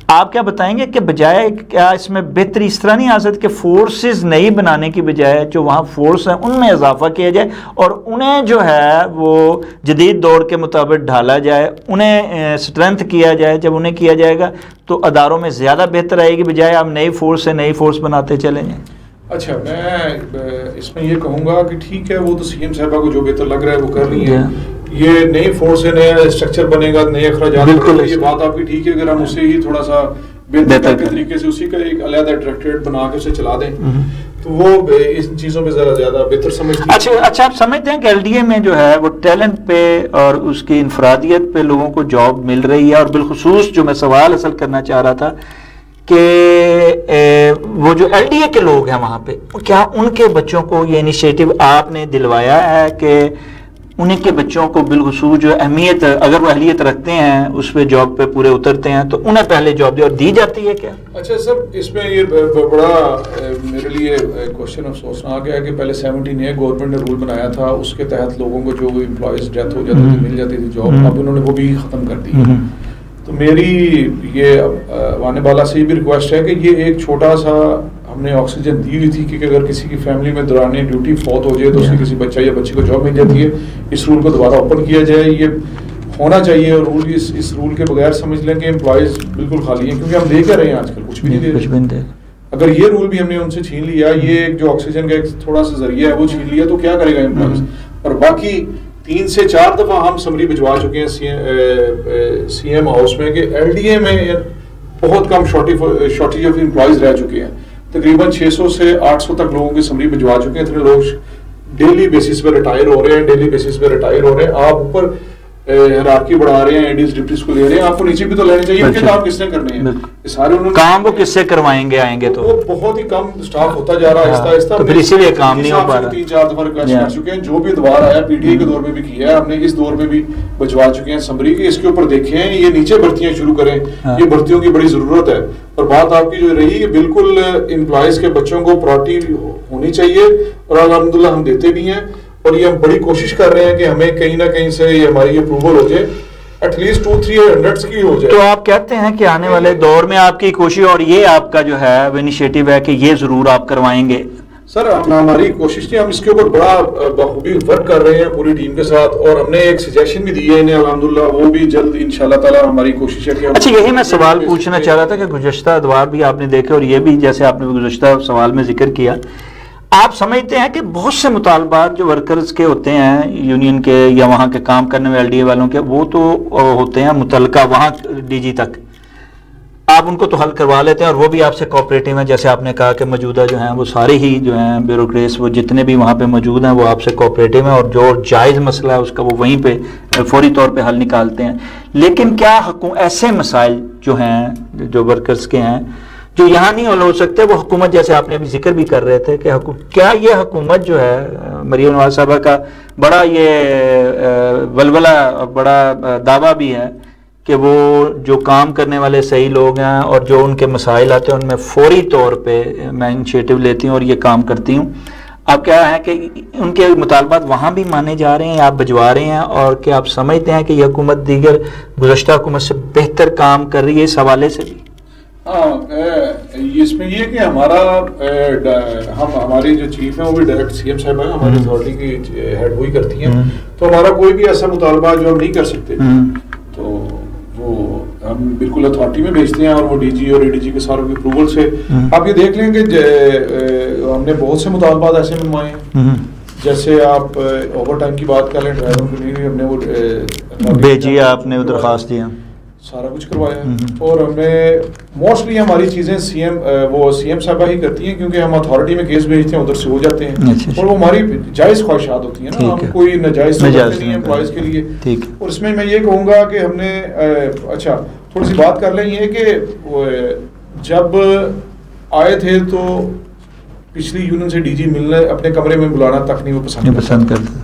آپ کیا بتائیں گے کہ بجائے کیا اس میں بہتری اس طرح نہیں آ سکتی کہ فورسز نئی بنانے کی بجائے جو وہاں فورس ہیں ان میں اضافہ کیا جائے اور انہیں جو ہے وہ جدید دور کے مطابق ڈھالا جائے, انہیں اسٹرینتھ کیا جائے. جب انہیں کیا جائے گا تو اداروں میں زیادہ بہتر آئے گی, بجائے آپ نئی فورس سے نئی فورس بناتے چلیں جائیں. اچھا میں اس میں یہ کہوں گا کہ ٹھیک ہے وہ تو سی ایم صاحبہ کو جو بہتر لگ رہا ہے وہ کر رہی ہے, یہ نئی فورس سے نیا اسٹرکچر بنے گا, نئے اخراجات, یہ بات آپ کی ٹھیک ہے. اگر ہم اسے ہی تھوڑا سا بہتر طریقے سے اسی کا ایک علیحدہ ڈائریکٹریٹ بنا کے اسے چلا دیں تو وہ ان چیزوں میں ذرا زیادہ بہتر سمجھتی ہے. اچھا آپ سمجھتے ہیں کہ ایل ڈی اے میں جو ہے وہ ٹیلنٹ پہ اور اس کی انفرادیت پہ لوگوں کو جاب مل رہی ہے, اور بالخصوص جو میں سوال اصل کرنا چاہ رہا تھا کہ وہ جو ایل ڈی اے کے لوگ ہیں وہاں پہ, کیا ان کے بچوں کو یہ انیشیٹو آپ نے دلوایا ہے کہ انہیں کے بچوں کو بالخصوص جو اہمیت, اگر وہ اہلیت رکھتے ہیں اس پہ جاب پہ پورے اترتے ہیں تو انہیں پہلے جاب دی جاتی ہے کیا؟ اچھا سر اس میں یہ بڑا میرے لیے کوشچن آف سوچنا ہے کہ پہلے 17 ہے گورنمنٹ نے رول بنایا تھا, اس کے تحت لوگوں کو جو امپلائیز ڈیتھ ہو جاتی تھی مل جاتی تھی جاب, اب انہوں نے وہ بھی ختم کر دی. تو میری یہ وانے بالا سے یہ بھی ریکویسٹ ہے کہ یہ ایک چھوٹا سا ہم نے آکسیجن دی ہوئی تھی کہ اگر کسی کی فیملی میں دوران ڈیوٹی فوت ہو جائے تو اس کی کسی بچہ یا بچی کو جاب مل جاتی ہے, اس رول کو دوبارہ اوپن کیا جائے. یہ ہونا چاہیے, اور رول اس رول کے بغیر سمجھ لیں کہ امپلائیز بالکل خالی ہیں, کیونکہ ہم دے کیا رہے ہیں آج کل کچھ بھی نہیں دے. اگر یہ رول بھی ہم نے ان سے چھین لیا, یہ جو آکسیجن کا ایک تھوڑا سا ذریعہ ہے وہ چھین لیا, تو کیا کرے گا امپلائیز. اور باقی 3 سے 4 دفعہ ہم سمری بھجوا چکے ہیں سی ایم ہاؤس میں کہ ایل ڈی اے میں بہت کم شارٹیج آف امپلائیز رہ چکے ہیں, تقریباً 600 سے 800 تک لوگوں کی سمری بھجوا چکے ہیں. اتنے لوگ ڈیلی بیسس پہ ریٹائر ہو رہے ہیں, آپ اوپر ہیرارکی بڑھا رہے ہیں, ایڈیز ڈپٹیز کو لے رہے ہیں, آپ کو نیچے بھی تو لینے چاہیے. ان کے کام کس نے کرنے ہیں, سارے انہوں نے کام وہ کس سے کروائیں گے, آئیں گے تو وہ بہت ہی کم سٹاف ہوتا جا رہا ہے آہستہ آہستہ, پھر اسی لیے کام نہیں ہو پا رہا. 3-4 دفعہ ریکویسٹ کر چکے ہیں, جو بھی ادوار آیا پی ٹی اے کے دور میں بھی کیا ہے ہم نے, اس دور میں بھی بھجوا چکے ہیں سمری کے. اس کے اوپر دیکھیں یہ نیچے بھرتیاں شروع کریں, یہ بھرتیوں کی بڑی ضرورت ہے. اور بات آپ کی جو رہی کہ بالکل امپلائیز کے بچوں کو پرائرٹی ہونی چاہیے, اور الحمدللہ ہم دیتے بھی ہیں, اور یہ ہم بڑی کوشش کر رہے ہیں کہ ہمیں کہیں نہ کہیں سے یہ ہماری اپروول ہو جائے, ایٹ لیسٹ 200-300 کی ہو جائے. تو آپ کہتے ہیں کہ آنے والے دور میں آپ کی کوشش اور یہ آپ کا جو ہے وہ انیشیٹو ہے کہ یہ ضرور آپ کروائیں گے؟ سر ہماری کوشش تھی, ہم اس کے اوپر بڑا بخوبی ورک کر رہے ہیں پوری ٹیم کے ساتھ, اور ہم نے ایک سجیشن بھی دی ہے انہیں الحمدللہ, وہ بھی جلد انشاءاللہ تعالی ہماری کوشش ہے کہ اچھا یہی میں سوال پوچھنا چاہ رہا تھا کہ گزشتہ ادوار بھی آپ نے دیکھے, اور یہ بھی جیسے آپ نے گزشتہ سوال میں ذکر کیا, آپ سمجھتے ہیں کہ بہت سے مطالبات جو ورکرز کے ہوتے ہیں یونین کے یا وہاں کے کام کرنے والے ایل ڈی اے والوں کے, وہ تو ہوتے ہیں متعلقہ وہاں ڈی جی تک, آپ ان کو تو حل کروا لیتے ہیں اور وہ بھی آپ سے کوآپریٹو ہیں. جیسے آپ نے کہا کہ موجودہ جو ہیں وہ سارے ہی جو ہیں بیوروکریٹس وہ جتنے بھی وہاں پہ موجود ہیں وہ آپ سے کوآپریٹو ہیں, اور جو جائز مسئلہ ہے اس کا وہ وہیں پہ فوری طور پہ حل نکالتے ہیں. لیکن کیا ایسے مسائل جو ہیں جو ورکرز کے ہیں جو یہاں نہیں ہو سکتے, وہ حکومت, جیسے آپ نے ابھی ذکر بھی کر رہے تھے کہ کیا یہ حکومت جو ہے مریم نواز صاحبہ کا بڑا یہ ولولہ, بڑا دعویٰ بھی ہے کہ وہ جو کام کرنے والے صحیح لوگ ہیں اور جو ان کے مسائل آتے ہیں ان میں فوری طور پہ میں انیشیٹو لیتی ہوں اور یہ کام کرتی ہوں. آپ کیا ہے کہ ان کے مطالبات وہاں بھی مانے جا رہے ہیں، آپ بھجوا رہے ہیں، اور کہ آپ سمجھتے ہیں کہ یہ حکومت دیگر گزشتہ حکومت سے بہتر کام کر رہی ہے اس حوالے سے بھی؟ ہاں، اس میں یہ کہ ہماری جو چیف ہیں وہ بھی ڈائریکٹ سی ایم صاحب ہیں، ہماری اتھارٹی کی ہیڈ وہی کرتی ہیں، تو ہمارا کوئی بھی ایسا مطالبہ جو ہم نہیں کر سکتے تو وہ ہم بالکل اتھارٹی میں بھیجتے ہیں، اور وہ ڈی جی اور اے ڈی جی کے ساروں کی اپروول سے آپ یہ دیکھ لیں کہ ہم نے بہت سے مطالبات ایسے منوائے ہیں، جیسے آپ اوور ٹائم کی بات کر لیں، ڈرائیوروں کے لیے ہم نے وہ بھیجی، آپ نے درخواست دیا، سارا کچھ کروایا ہے، اور ہم نے موسٹلی ہماری چیزیں سی ایم صاحبہ ہی کرتی ہیں، کیونکہ ہم اتھارٹی میں کیس بھیجتے ہیں، ادھر سے ہو جاتے ہیں، اور وہ ہماری جائز خواہشات ہوتی ہیں نا، ہم کوئی ناجائز نہیں ہیں امپلائیز کے لیے۔ اور اس میں یہ کہوں گا کہ ہم نے اچھا تھوڑی سی بات کر لیں، یہ کہ جب آئے تھے تو پچھلی یونین سے ڈی جی ملنے اپنے کمرے میں بلانا تک نہیں وہ پسند کرتے۔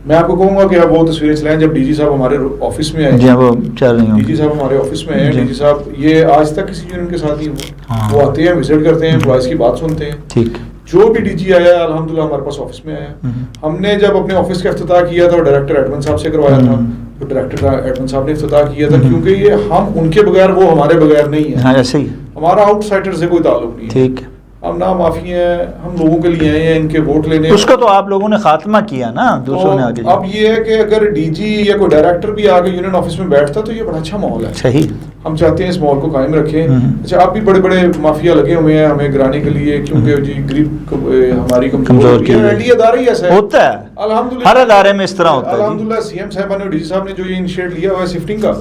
میں آپ کو کہوں گا کہ آپ وہ تصویریں چلائیں جب ڈی جی صاحب ہمارے آفس میں آئے، ڈی جی صاحب ہمارے آفس میں آئے، ڈی جی صاحب یہ آج تک کسی یونین کے ساتھ نہیں وہ آتے ہیں، وزٹ کرتے ہیں، امپلائیز کی بات سنتے ہیں، جو بھی ڈی جی آیا الحمدللہ ہمارے پاس آفس میں آیا۔ ہم نے جب اپنے آفس کا افتتاح کیا تھا ڈائریکٹر ایڈمن صاحب سے کروایا تھا، تو ڈائریکٹر ایڈمن صاحب نے افتتاح کیا تھا، کیونکہ یہ ہم ان کے بغیر وہ ہمارے بغیر نہیں ہے، ایسے ہی ہمارا آؤٹ سائڈر سے کوئی تعلق نہیں ہے، ہم نہ معافی ہیں، ہم لوگوں کے لیے آئے ہیں ان کے ووٹ لینے، اس کا تو آپ لوگوں نے خاتمہ کیا نا، دوسروں نے آگے۔ اب یہ ہے کہ اگر ڈی جی یا کوئی ڈائریکٹر بھی آگے یونین آفس میں بیٹھتا تو یہ بڑا اچھا ماحول ہے، صحیح، ہم چاہتے ہیں اس ماحول کو قائم رکھیں۔ اچھا اب بھی بڑے بڑے مافیا لگے ہوئے ہیں ہمیں گرانے کے لیے، کیونکہ جی غریب ہماری کمزور کی ہے، ادارہ ہی ایسا ہوتا ہے، الحمدللہ ہر ادارے میں اس طرح ہوتا ہے۔ الحمدللہ سی ایم صاحبہ نے ڈی جی صاحب نے جو یہ انیشیٹ لیا ہوا ہے شفٹنگ کا،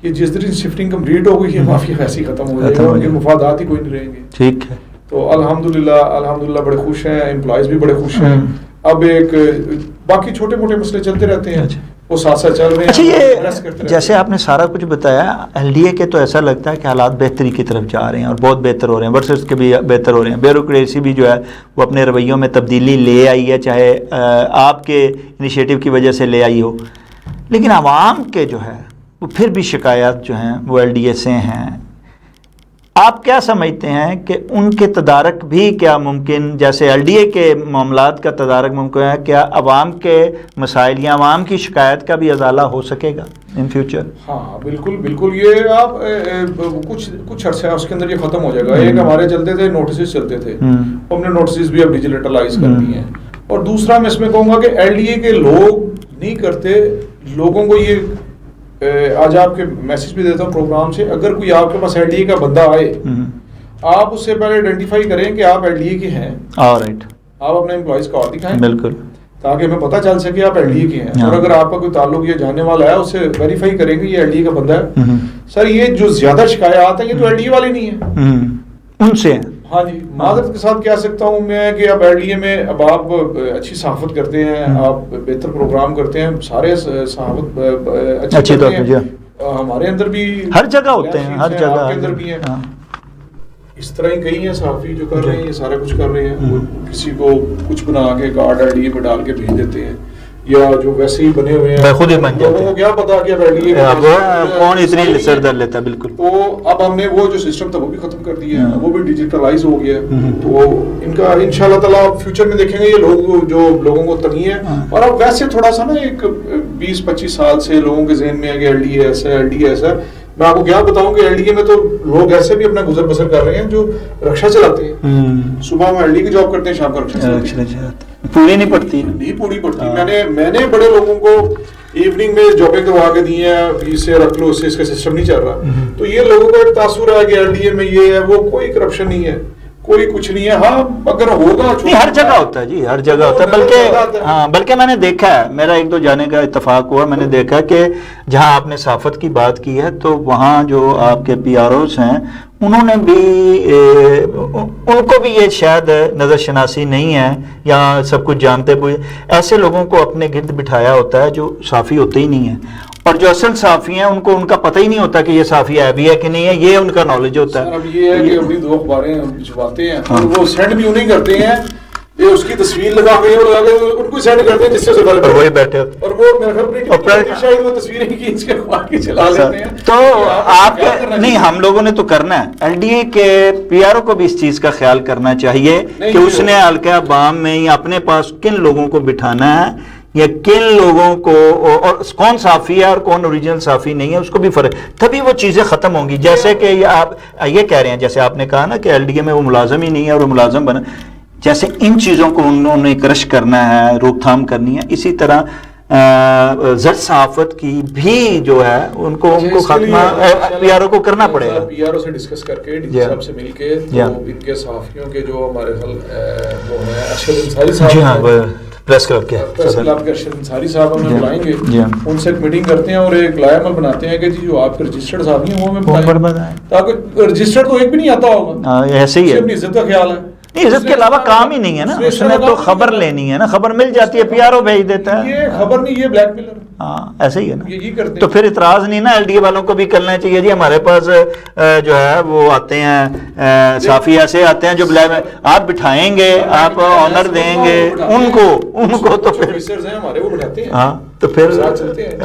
یہ جس طرح شفٹنگ کمپلیٹ ہو گئی یہ مافیا ایسے ہی ختم ہو جائے گا، ان کے مفادات ہی کوئی نہیں رہیں گے، ٹھیک ہے۔ تو الحمدللہ بڑے خوش ہیں، امپلائیز بھی بڑے خوش ہیں۔ اب ایک باقی چھوٹے موٹے مسئلے چلتے رہتے ہیں، وہ ساتھ ساتھ چل رہے ہیں۔ اچھا یہ جیسے آپ نے سارا کچھ بتایا، ایل ڈی اے کے تو ایسا لگتا ہے کہ حالات بہتری کی طرف جا رہے ہیں اور بہت بہتر ہو رہے ہیں، ورسز کے بھی بہتر ہو رہے ہیں، بیوروکریسی بھی جو ہے وہ اپنے رویوں میں تبدیلی لے آئی ہے، چاہے آپ کے انیشیٹو کی وجہ سے لے آئی ہو، لیکن عوام کے جو ہے وہ پھر بھی شکایات جو ہیں وہ ایل ڈی اے سے ہیں۔ آپ کیا سمجھتے ہیں کہ ان کے تدارک بھی کیا ممکن، جیسے ایل ڈی اے کے معاملات کا تدارک ممکن ہے، کیا عوام کے مسائل یا عوام کی شکایت کا بھی ازالہ ہو سکے گا ان فیوچر؟ ہاں بالکل، یہ آپ کچھ عرصہ اس کے اندر یہ ختم ہو جائے گا۔ ایک ہمارے چلتے تھے نوٹسز چلتے تھے، ہم نے نوٹسز بھی اب ڈیجیٹلائز کر دی ہیں، اور دوسرا میں اس میں کہوں گا کہ ایل ڈی اے کے لوگ نہیں کرتے، لوگوں کو یہ آج آپ کے میسج بھی دیتا ہوں پروگرام سے، اگر کوئی آپ کے پاس ایل ڈی اے کا بندہ آئے، آپ اس سے پہلے آئیڈینٹیفائی کریں کہ آپ ایل ڈی اے کے ہیں، آپ اپنے امپلائیز کارڈ دکھائیں، بالکل، تاکہ ہمیں پتہ چل سکے آپ ایل ڈی اے کے ہیں، اور اگر آپ کا کوئی تعلق یہ جاننے والا ہے اس سے ویریفائی کریں گے یہ ایل ڈی اے کا بندہ ہے۔ سر یہ جو زیادہ شکایات ہیں یہ تو ایل ڈی اے والے نہیں ہیں، ان سے ہیں۔ ہاں جی، معذرت کے ساتھ کہہ سکتا ہوں میں کہ اب ایل ڈی اے میں اب آپ اچھی صحافت کرتے ہیں، آپ بہتر پروگرام کرتے ہیں، سارے صحافت اچھی کرتے ہیں، ہمارے اندر بھی ہر جگہ ہوتے ہیں، ہر جگہ آپ کے اندر بھی ہیں، اس طرح ہی کئی ہیں صحافی جو کر رہے ہیں، یہ سارا کچھ کر رہے ہیں، کسی کو کچھ بنا کے کارڈ ایل ڈی اے پہ ڈال کے بھیج دیتے ہیں، یا جو ویسے ہی بنے ہوئے ہیں خود ہی بن جاتے ہیں، لوگوں کو کیا پتا کہ ایل ڈی اے کون اتنی سر در لیتا ہے۔ بالکل، تو اب ہم نے وہ جو سسٹم تھا وہ بھی ختم کر دیا ہے، وہ بھی ڈیجیٹلائز ہو گیا ہے، تو ان کا انشاءاللہ تعالیٰ فیوچر میں دیکھیں گے یہ لوگ جو لوگوں کو تنگی ہے، اور اب ویسے تھوڑا سا نا ایک 20-25 سال سے لوگوں کے ذہن میں ہے کہ ایل ڈی اے ایسا ہے، ایل ڈی اے ایسا ہے۔ میں آپ کو کیا بتاؤں کہ ایل ڈی اے میں تو لوگ ایسے بھی اپنا گزر بسر کر رہے ہیں جو رکشا چلاتے ہیں، صبح وہ ایل ڈی کی جاب کرتے ہیں، شام کا رکشا چلاتے ہیں، پوری نہیں پڑتی، نہیں پوری پڑتی۔ میں نے بڑے لوگوں کو ایوننگ میں جابیں کروا کے دی ہیں، اسے رکھ لو، اس کا سسٹم نہیں چل رہا، تو یہ لوگوں کو ایک تاثر ہے کہ ایل ڈی اے میں یہ ہے، وہ کوئی کرپشن نہیں ہے، کوئی کچھ نہیں ہے۔ ہاں اگر ہوگا ہر جگہ ہوتا ہے جی، ہر جگہ ہوتا ہے، بلکہ میں نے دیکھا ہے، میرا ایک دو جانے کا اتفاق ہوا، میں نے دیکھا کہ جہاں آپ نے صحافت کی بات کی ہے تو وہاں جو آپ کے پی آر اوز ہیں انہوں نے بھی ان کو بھی یہ شاید نظر شناسی نہیں ہے یا سب کچھ جانتے ہوئے ایسے لوگوں کو اپنے گرد بٹھایا ہوتا ہے جو صحافی ہوتے ہی نہیں ہیں، اور جو اصل صحافی ہیں ان کو ان کا پتہ ہی نہیں ہوتا کہ یہ صحافی ہے بھی ہے کہ نہیں ہے، یہ ان کا نالج ہوتا ہے۔ اب یہ ہے کہ اپنی 2 اخباریں چھپاتے ہیں اور وہ سینڈ بھی انہیں کرتے ہیں یہ اس کی تصویر لگا کے ان کو سینڈ کرتے ہیں جس سے غلط وہی بیٹھے ہوتے اور وہ میرے خیال شاید وہ تصویریں کھینچ کے خواہ کی چلا لیتے ہیں. تو آپ نہیں، ہم لوگوں نے تو کرنا ہے. ایل ڈی اے کے پی آر او کو بھی اس چیز کا خیال کرنا چاہیے کہ اس نے حلقہ بام میں ہی اپنے پاس کن لوگوں کو بٹھانا ہے یا کن لوگوں کو، اور کون صحافی ہے اور کون اوریجنل صحافی نہیں ہے، اس کو بھی فرق، تبھی وہ چیزیں ختم ہوں گی. جیسے کہ آپ یہ کہہ رہے ہیں، جیسے آپ نے کہا نا کہ ایل ڈی اے میں وہ ملازم ہی نہیں ہے اور وہ ملازم بنا، جیسے ان چیزوں کو انہوں نے کرش کرنا ہے، روک تھام کرنی ہے، اسی طرح زرد صحافت کی بھی جو ہے ان کو خاتمہ پی آر او کو کرنا پڑے گا. پی آر او سے ڈسکس کر کے ڈی سی صاحب سے مل کے ان کے صحافیوں کے جو ہمارے وہ ہیں ارشد انصاری صاحب، جی ہاں، پریس کلب کے ارشد انصاری صاحب ہمیں بلائیں گے، ان سے ایک میٹنگ کرتے ہیں اور ایک لائحہ عمل بناتے ہیں کہ جی جو آپ کے رجسٹرڈ صحافی ہیں وہ ہمیں بتائیں، تاکہ رجسٹرڈ تو ایک بھی نہیں آتا ہوگا، ایسے ہی ہے، اپنی عزت کا خیال ہے. نہیں، عزت کے علاوہ کام ہی نہیں ہے نا، اس نے تو خبر لینی ہے نا، خبر مل جاتی ہے، پی آر او بھیج دیتا ہے. یہ خبر نہیں، یہ بلیک میلر. ہاں ایسے ہی ہے نا. یہی کرتے ہیں. تو پھر اعتراض نہیں نا ایل ڈی اے والوں کو بھی کرنا چاہیے جی ہمارے پاس جو ہے وہ آتے ہیں صحافی ایسے آتے ہیں جو آپ بٹھائیں گے، آپ آنر دیں گے ان کو تو پھر ہمارے وہ بٹھاتے ہیں. ہاں تو پھر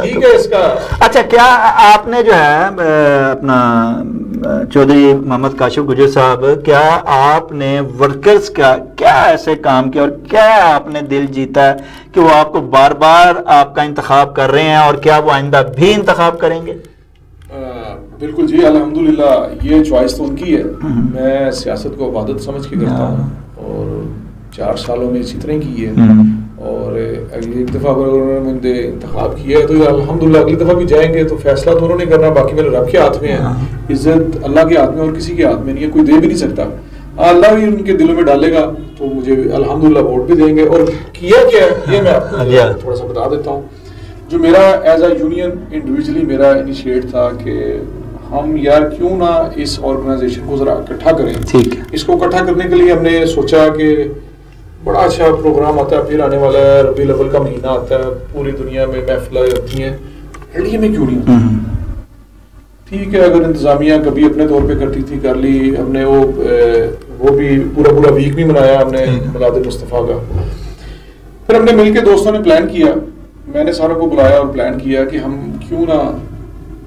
ٹھیک ہے. اس کا اچھا، کیا آپ نے جو ہے اپنا چودھری محمد کاشف گجر صاحب، کیا آپ نے ورکرز کا کیا ایسے کام کیا اور کیا آپ نے دل جیتا ہے کہ وہ آپ کو بار بار آپ کا انتخاب کر رہے ہیں، اور کیا وہ آئندہ بھی انتخاب کریں گے؟ بالکل جی، الحمدللہ یہ چوائس تو ان کی ہے. میں سیاست کو عبادت سمجھ کے کرتا ہوں اور 4 سالوں میں اسی طرح کی ہے، اور اگلی ایک دفعہ اگر انہوں نے مجھے انتخاب کیا ہے تو الحمدللہ اگلی دفعہ بھی جائیں گے. تو فیصلہ تو انہوں نے کرنا، باقی میرے رب کے ہاتھ میں ہے، عزت اللہ کے ہاتھ میں اور کسی کے ہاتھ میں نہیں ہے، کوئی دے بھی نہیں سکتا. اللہ بھی ان کے دلوں میں ڈالے گا تو مجھے الحمدللہ ووٹ بھی دیں گے. اور کیا کیا ہے یہ میں آپ کو تھوڑا سا بتا دیتا ہوں. جو میرا ایز اے یونین انڈیویجلی میرا انیشیٹ تھا کہ ہم یار کیوں نہ اس آرگنائزیشن کو ذرا اکٹھا کریں. اس کو اکٹھا کرنے کے لیے ہم نے سوچا کہ بڑا اچھا پروگرام آتا ہے، پھر آنے والا ہے ربیع الاول کا مہینہ آتا ہے، پوری دنیا میں محفلیں ہوتی ہیں، ایل ڈی اے میں کیوں نہیں ہوتی؟ ٹھیک ہے، اگر انتظامیہ کبھی اپنے طور پہ کرتی تھی کر لی. ہم نے وہ بھی پورا ویک بھی منایا ہم نے میلاد مصطفیٰ کا. پھر ہم نے مل کے دوستوں نے پلان کیا، میں نے ساروں کو بلایا اور پلان کیا کہ ہم کیوں نہ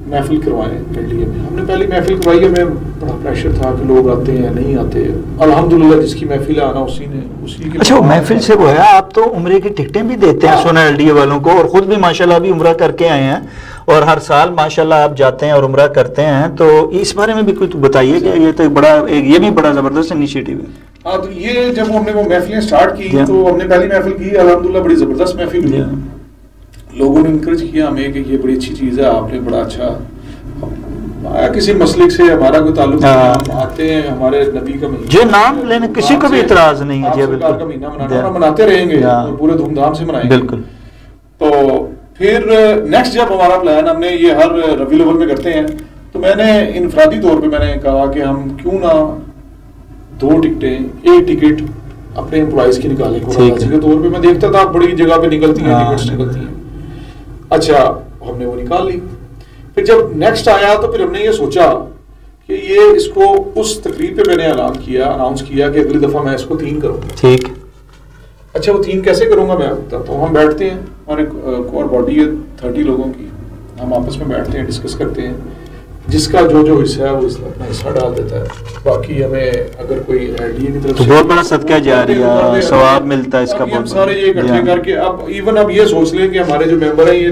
محفل کروائیں ایل ڈی اے میں. ہم نے پہلی محفل کروائی، ہمیں بڑا پریشر تھا کہ لوگ آتے ہیں نہیں آتے. الحمدللہ جس کی محفل ہے آنا اسی کی. اچھا، وہ محفل سے وہ ہے، آپ تو عمرے کی ٹکٹیں بھی دیتے ہیں سونا ایل ڈی اے والوں کو، اور خود بھی ماشاءاللہ ابھی عمرہ کر کے آئے ہیں اور ہر سال ماشاءاللہ آپ جاتے ہیں اور عمرہ کرتے ہیں. تو اس بارے میں بھی کچھ بتائیے کہ یہ تو یہ بھی بڑا زبردست انیشیٹو ہے. ہاں، تو یہ جب ہم نے وہ محفلیں سٹارٹ کی تو ہم نے پہلی محفل کی، الحمدللہ بڑی زبردست محفل ہوئی. لوگوں نے انکریج کیا ہمیں کہ یہ بڑی اچھی چیز ہے، آپ نے بڑا اچھا کسی مسلک سے ہمارا کوئی تعلق نہیں، ہم آتے ہیں، ہمارے نبی کا مہینہ، جو نام لینے کسی کو بھی اعتراض نہیں ہے جی، بالکل کا مہینہ مناتے رہیں گے اور پورے دھوم دھام سے منائیں گے. بالکل. تو پھر نیکسٹ جب ہمارا پلان ہم نے یہ ہر ربیع الاول میں کرتے ہیں، تو میں نے انفرادی طور پہ میں نے کہا کہ ہم کیوں نہ 2 ٹکٹیں، ایک ٹکٹ اپنے امپلائیز کی نکالیں. کوراچی کے طور پہ میں دیکھتا تھا بڑی جگہ پہ نکلتی ہیں ٹکٹس نکلتی ہیں. اچھا، ہم نے وہ نکال لی. پھر جب نیکسٹ آیا تو پھر ہم نے یہ سوچا کہ یہ اس کو اس تقریب پہ میں نے اناؤنس کیا کہ اگلی دفعہ میں اس کو 3 کروں گا. ٹھیک. اچھا، وہ 3 کیسے کروں گا میں بتاتا ہوں. ہم بیٹھتے ہیں اور ایک کور باڈی ہے 30 لوگوں کی، ہم آپس میں بیٹھتے ہیں، ڈسکس کرتے ہیں، جس کا جو حصہ ہے وہ اپنا حصہ ڈال دیتا ہے. باقی ہمیں اگر کوئی ایل ڈی اے کی طرف سے بہت بڑا صدقہ جاریہ ثواب ملتا ہے اس کا. ہم سارے یہ اکٹھے کر کے اب یہ سوچ لیں کہ ہمارے جو ممبر ہیں یہ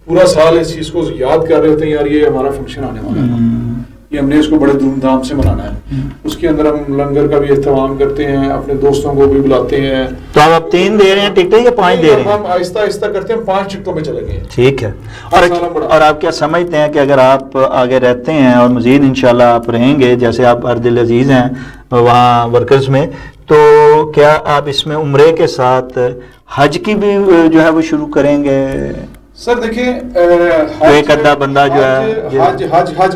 پورا سال اس چیز کو یاد کر رہے ہوتے ہیں، یار یہ ہمارا فنکشن آنے والا ہے، یہ ہم نے اس کو بڑے دھوم دھام سے منانا ہے. اس کے اندر ہم لنگر کا بھی اہتمام کرتے ہیں، اپنے دوستوں کو بھی بلاتے ہیں. تو آپ 3 دے رہے ہیں ٹکٹیں یا 5 دے رہے ہیں؟ ہم آہستہ آہستہ کرتے ہیں، 5 ٹکٹوں میں چلے گئے. ٹھیک ہے. اور آپ کیا سمجھتے ہیں کہ اگر آپ آگے رہتے ہیں اور مزید انشاءاللہ آپ رہیں گے، جیسے آپ ارد عزیز ہیں وہاں ورکرز میں، تو کیا آپ اس میں عمرے کے ساتھ حج کی بھی جو ہے وہ شروع کریں گے؟ سر دیکھیں، ایک ادھا بندہ جو ہے حج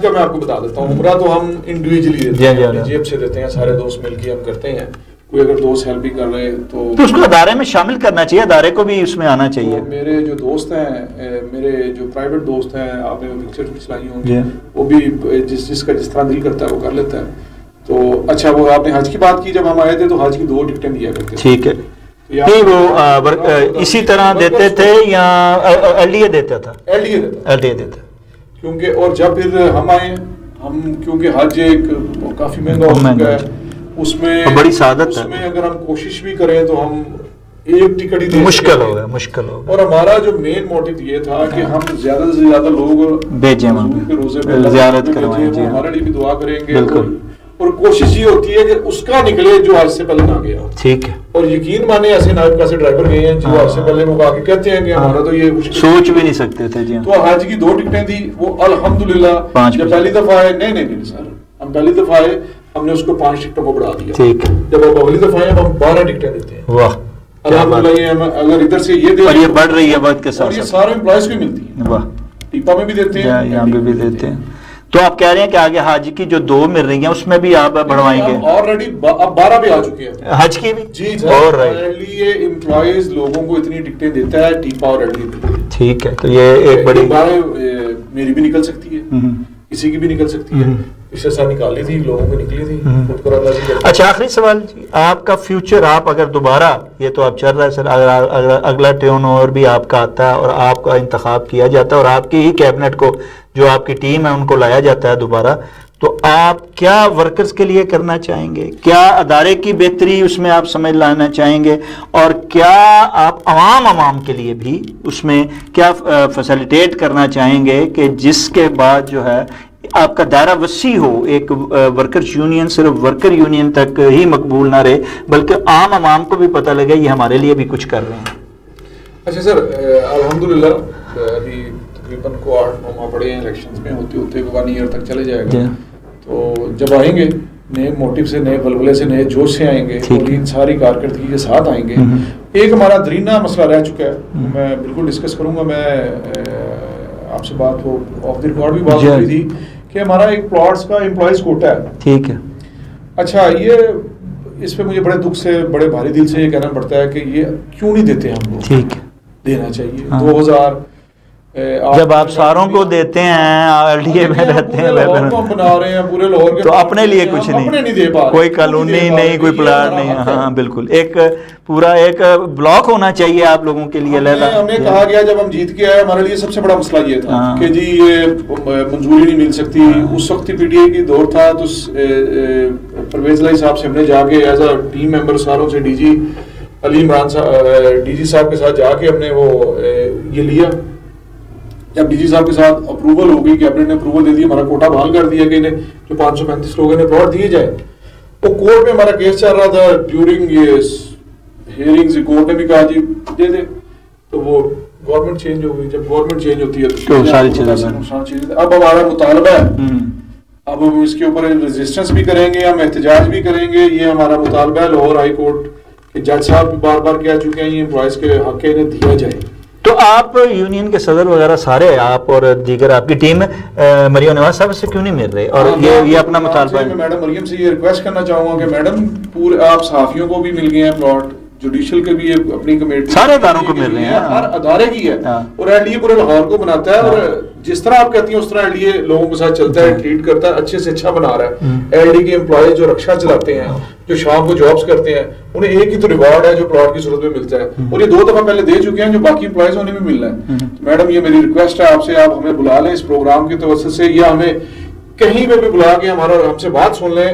کا میں آپ کو بتا دیتا ہوں. عمرہ تو ہم انڈیویجلی دیتے ہیں، اپنی جیب سے دیتے ہیں، سارے دوست مل کے ہم کرتے ہیں. کوئی اگر دوست ہیلپ بھی کر رہے تو اس کو ادارے میں شامل کرنا چاہیے، ادارے کو بھی اس میں آنا چاہیے. میرے جو دوست ہیں، میرے جو پرائیویٹ دوست ہیں، آپ نے پکچر بھی چلائی ہوں گی، وہ بھی جس کا جس طرح دل کرتا ہے وہ کر لیتا ہے. تو اچھا وہ آپ نے حج کی بات کی، جب ہم آئے تھے تو حج کی 2 ٹکٹیں دیا کرتے تھے. ٹھیک ہے. نہیں وہ اسی طرح دیتے تھے یا LDA دیتا تھا؟ LDA دیتا. کیونکہ اور جب پھر ہم آئے ہم کیونکہ حج ایک کافی مہنگا ہو چکا ہے، اس میں بڑی سعادت ہے، اس میں اگر ہم کوشش بھی کریں تو ہم ایک ٹکٹ ہی مشکل ہوگا. اور ہمارا جو مین موٹیو یہ تھا کہ ہم زیادہ سے زیادہ لوگ بھیجیں روزے پہ زیارت کروائیں. ہمارے لیے بھی دعا کریں گے. بالکل. اور کوشش یہ ہوتی ہے کہ اس کا نکلے جو آج سے پہلے نہ گیا. ٹھیک ہے. اور یقین مانے ایسے نائب کا سے ڈرائیور گئے ہیں جو آج سے پہلے وہ آ کے کہتے ہیں کہ ہمارا تو یہ سوچ بھی نہیں سکتے تھے. جی تو حج کی 2 ٹکٹیں دی. وہ الحمدللہ جب پہلی دفعہ آئے نہیں سر ہم پہلی دفعہ آئے ہم نے اس کو 5 ٹکٹوں کو بڑھا دیا. ٹھیک ہے. جب وہ پہلی دفعہ آئے ہم 12 ٹکٹیں دیتے ہیں. واہ الحمدللہ. اگر ادھر سے یہ اور یہ بڑھ رہی ہے وقت کے ساتھ. یہ سارے امپلائیز کو ملتی ہے. واہ. ٹیپا میں بھی دیتے ہیں, یہاں پہ بھی دیتے ہیں. تو آپ کہہ رہے ہیں کہ آگے حج کی جو 2 مل رہی ہیں اس میں بھی آپ بڑھوائیں گے؟ آلریڈی اب 12 بھی آ چکے ہیں حج کی بھی. جی سر. یہ امپلائیز لوگوں کو اتنی ٹکٹیں دیتا ہے ٹیپا اور ایل ڈی. ٹھیک ہے. تو یہ ایک بڑی میری بھی نکل سکتی ہے, کسی کی بھی نکل سکتی ہے. پچھلے سال نکالی تھی, لوگوں کی نکلی تھی. اچھا آخری سوال جی, آپ کا فیوچر, آپ اگر دوبارہ, یہ تو اب چل رہا ہے سر, اگلا ٹرن اوور بھی آپ کا آتا ہے اور آپ کا انتخاب کیا جاتا ہے اور آپ کی ہی کیبنٹ کو جو آپ کی ٹیم ہے ان کو لایا جاتا ہے دوبارہ, تو آپ کیا ورکرز کے لیے کرنا چاہیں گے؟ کیا ادارے کی بہتری اس میں آپ سمجھ لانا چاہیں گے؟ اور کیا آپ عوام کے لیے بھی اس میں کیا فیسیلیٹیٹ کرنا چاہیں گے کہ جس کے بعد جو ہے آپ کا دائرہ وسیع ہو, ایک ورکرز یونین صرف ورکر یونین تک ہی مقبول نہ رہے بلکہ عوام کو بھی پتہ لگے یہ ہمارے لیے بھی کچھ کر رہے ہیں؟ اچھا سر, الحمدللہ ابھی تقریباً کو 8-9 ماہ پڑے ہیں الیکشنز میں, ہوتے ہوتے 1 ایئر تک چلے جائے گا. تو جب آئیں گے نئے موٹیو سے, نئے ولولے سے, نئے جوش سے آئیں گے, اور ان ساری کارکردگی کے ساتھ آئیں گے. ایک ہمارا درینہ مسئلہ رہ چکا ہے, میں بالکل ڈسکس کروں گا. میں آپ سے بات ہو آف دی ریکارڈ بھی بات ہو رہی تھی کہ ہمارا ایک پلاٹس کا امپلائیز کوٹا ہے. ٹھیک ہے. اچھا یہ اس پہ مجھے بڑے دکھ سے, بڑے بھاری دل سے یہ کہنا پڑتا ہے کہ یہ کیوں نہیں دیتے ہم لوگ؟ ٹھیک ہے, دینا چاہیے. 2000 جب آپ ساروں کو دیتے ہیں, LDA میں رہتے ہیں, بنا رہے ہیں پورے لاہور کے, تو اپنے لیے کچھ نہیں, کوئی کالونی نہیں, کوئی پلاٹ نہیں. ہاں بالکل, ایک پورا ایک بلاک ہونا چاہیے آپ لوگوں کے لیے. ہمیں کہا گیا جب ہم جیت کے آئے, ہمارے لیے سب سے بڑا مسئلہ یہ تھا کہ جی یہ منظوری نہیں مل سکتی. اس وقت PTA کی دور تھا, تو پرویز علی صاحب سے ہم نے جا کے ایز اے ٹیم ممبر ساروں سے DG علی عمران صاحب DG صاحب کے ساتھ جا کے ہم نے وہ یہ لیا. جب DG صاحب کے ساتھ اپروول ہو گئی, کیبنٹ نے اپروول دے دی, ہمارا کوٹا بحال کر دیا کہ انہیں جو 535 لوگ ہیں پلاٹ دیے جائے. وہ کورٹ میں ہمارا کیس چل رہا تھا, ڈیورنگ یہ ہیئرنگز کورٹ نے بھی کہا جی دے دے. تو وہ گورنمنٹ چینج ہو گئی. جب گورنمنٹ چینج ہوتی ہے تو ساری چیزیں اب ہمارا مطالبہ ہے, اب ہم اس کے اوپر ریزسٹنس بھی کریں گے, ہم احتجاج بھی کریں گے. یہ ہمارا مطالبہ ہے لاہور ہائی کورٹ کہ جج صاحب بھی بار بار کہہ چکے ہیں یہ امپلائیز کے حق ہے, انہیں دیا جائے. تو آپ یونین کے صدر وغیرہ سارے, آپ اور دیگر آپ کی ٹیم مریم نواز صاحب سے کیوں نہیں مل رہے؟ اور یہ اپنا مطالبہ ہے. میں میڈم مریم سے یہ ریکویسٹ کرنا چاہوں گا کہ میڈم پورے آپ صحافیوں کو بھی مل گئے ہیں پلاٹ, جوڈیشل کے بھی اپنی کمیٹی, سارے اداروں کو مل رہے ہیں, ہر ادارے کی ہے. اور LDA پورے لاہور کو بناتا ہے, اور جس طرح آپ کہتی ہیں اس طرح LDA لوگوں کے ساتھ چلتا ہے, ٹریٹ کرتا ہے, اچھے سے اچھا بنا رہا ہے. LDA کے امپلائیز جو رکشا چلاتے ہیں, جو شام کو جابس کرتے ہیں, انہیں ایک ہی تو ریوارڈ ہے جو پلاٹ کی صورت میں ملتا ہے, اور یہ 2 دفعہ پہلے دے چکے ہیں, جو باقی امپلائیز انہیں بھی ملنا ہے. میڈم یہ میری ریکویسٹ ہے آپ سے, آپ ہمیں بلا لیں اس پروگرام کی توسط سے, یا ہمیں کہیں پہ بھی بلا کے ہمارا ہم سے بات سن لیں.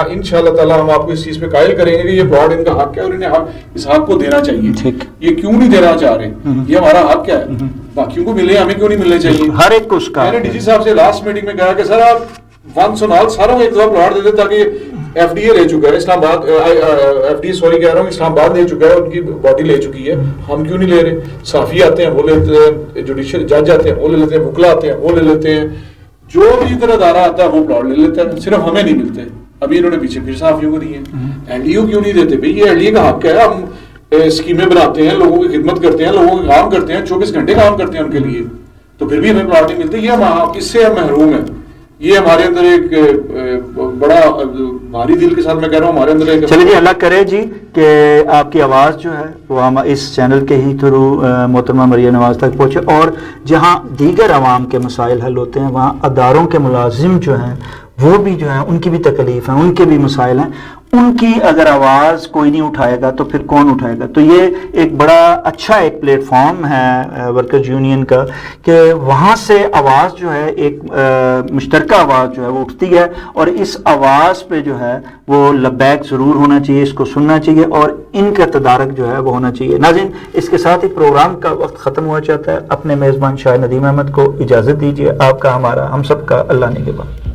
انشاءاللہ تعالیٰ ہم آپ کو اس چیز پہ قائل کریں گے کہ یہ پلاٹ ان کا حق ہے اور انہیں اس حق کو دینا چاہیے. یہ کیوں نہیں دینا چاہ رہے, یہ ہمارا حق کیا ہے, باقیوں کو ملے, ہمیں کیوں نہیں ملنے چاہیے؟ ہر ایک کو اس کا. میں نے DG صاحب سے لاسٹ میٹنگ میں کہا کہ سر آپ ونس اینڈ آل ساروں کو ایک دفعہ پلاٹ دے دیں, تاکہ FDA لے چکا ہے اسلام آباد, FDA سوری کہہ رہا ہوں, اسلام آباد لے چکا ہے, ان کی باڈی لے چکی ہے, ہم کیوں نہیں لے رہے؟ صحافی آتے ہیں وہ لے لیتے ہیں, جوڈیشل جج آتے ہیں وہ لے لیتے ہیں, وکلا آتے ہیں وہ لے لیتے ہیں, جو بھی ادھر ادارہ آتا ہے وہ پلاٹ لے لیتا ہے, صرف ہمیں نہیں ملتے. ابھی انہوں نے پیچھے پھر صحافیوں کو دیے. LDA کیوں نہیں دیتے بھائی؟ یہ LDA کا حق ہے. ہم اسکیمیں بناتے ہیں, لوگوں کی خدمت کرتے ہیں, لوگوں کے کام کرتے ہیں, 24 گھنٹے کام کرتے ہیں ان کے لیے, تو پھر بھی ہمیں پلاٹ نہیں ملتے. یہ ہم اس سے ہم محروم ہیں. یہ ہمارے اندر ایک بڑا بھاری دل کے ساتھ میں کہہ رہا ہوں, ہمارے اندر ایک. چلیے جی, اللہ کرے جی کہ آپ کی آواز جو ہے وہ ہم اس چینل کے ہی تھرو محترمہ مریم نواز تک پہنچے, اور جہاں دیگر عوام کے مسائل حل ہوتے ہیں وہاں اداروں کے ملازم جو ہیں وہ بھی جو ہے ان کی بھی تکلیف ہیں، ان کے بھی مسائل ہیں، ان کی اگر آواز کوئی نہیں اٹھائے گا تو پھر کون اٹھائے گا؟ تو یہ ایک بڑا اچھا ایک پلیٹ فارم ہے ورکرز یونین کا کہ وہاں سے آواز جو ہے ایک مشترکہ آواز جو ہے وہ اٹھتی ہے، اور اس آواز پہ جو ہے وہ لبیک ضرور ہونا چاہیے، اس کو سننا چاہیے اور ان کا تدارک جو ہے وہ ہونا چاہیے۔ ناظرین، اس کے ساتھ ہی پروگرام کا وقت ختم ہوا چاہتا ہے۔ اپنے میزبان شاہ ندیم احمد کو اجازت دیجیے۔ آپ کا، ہمارا، ہم سب کا اللہ نگہبان۔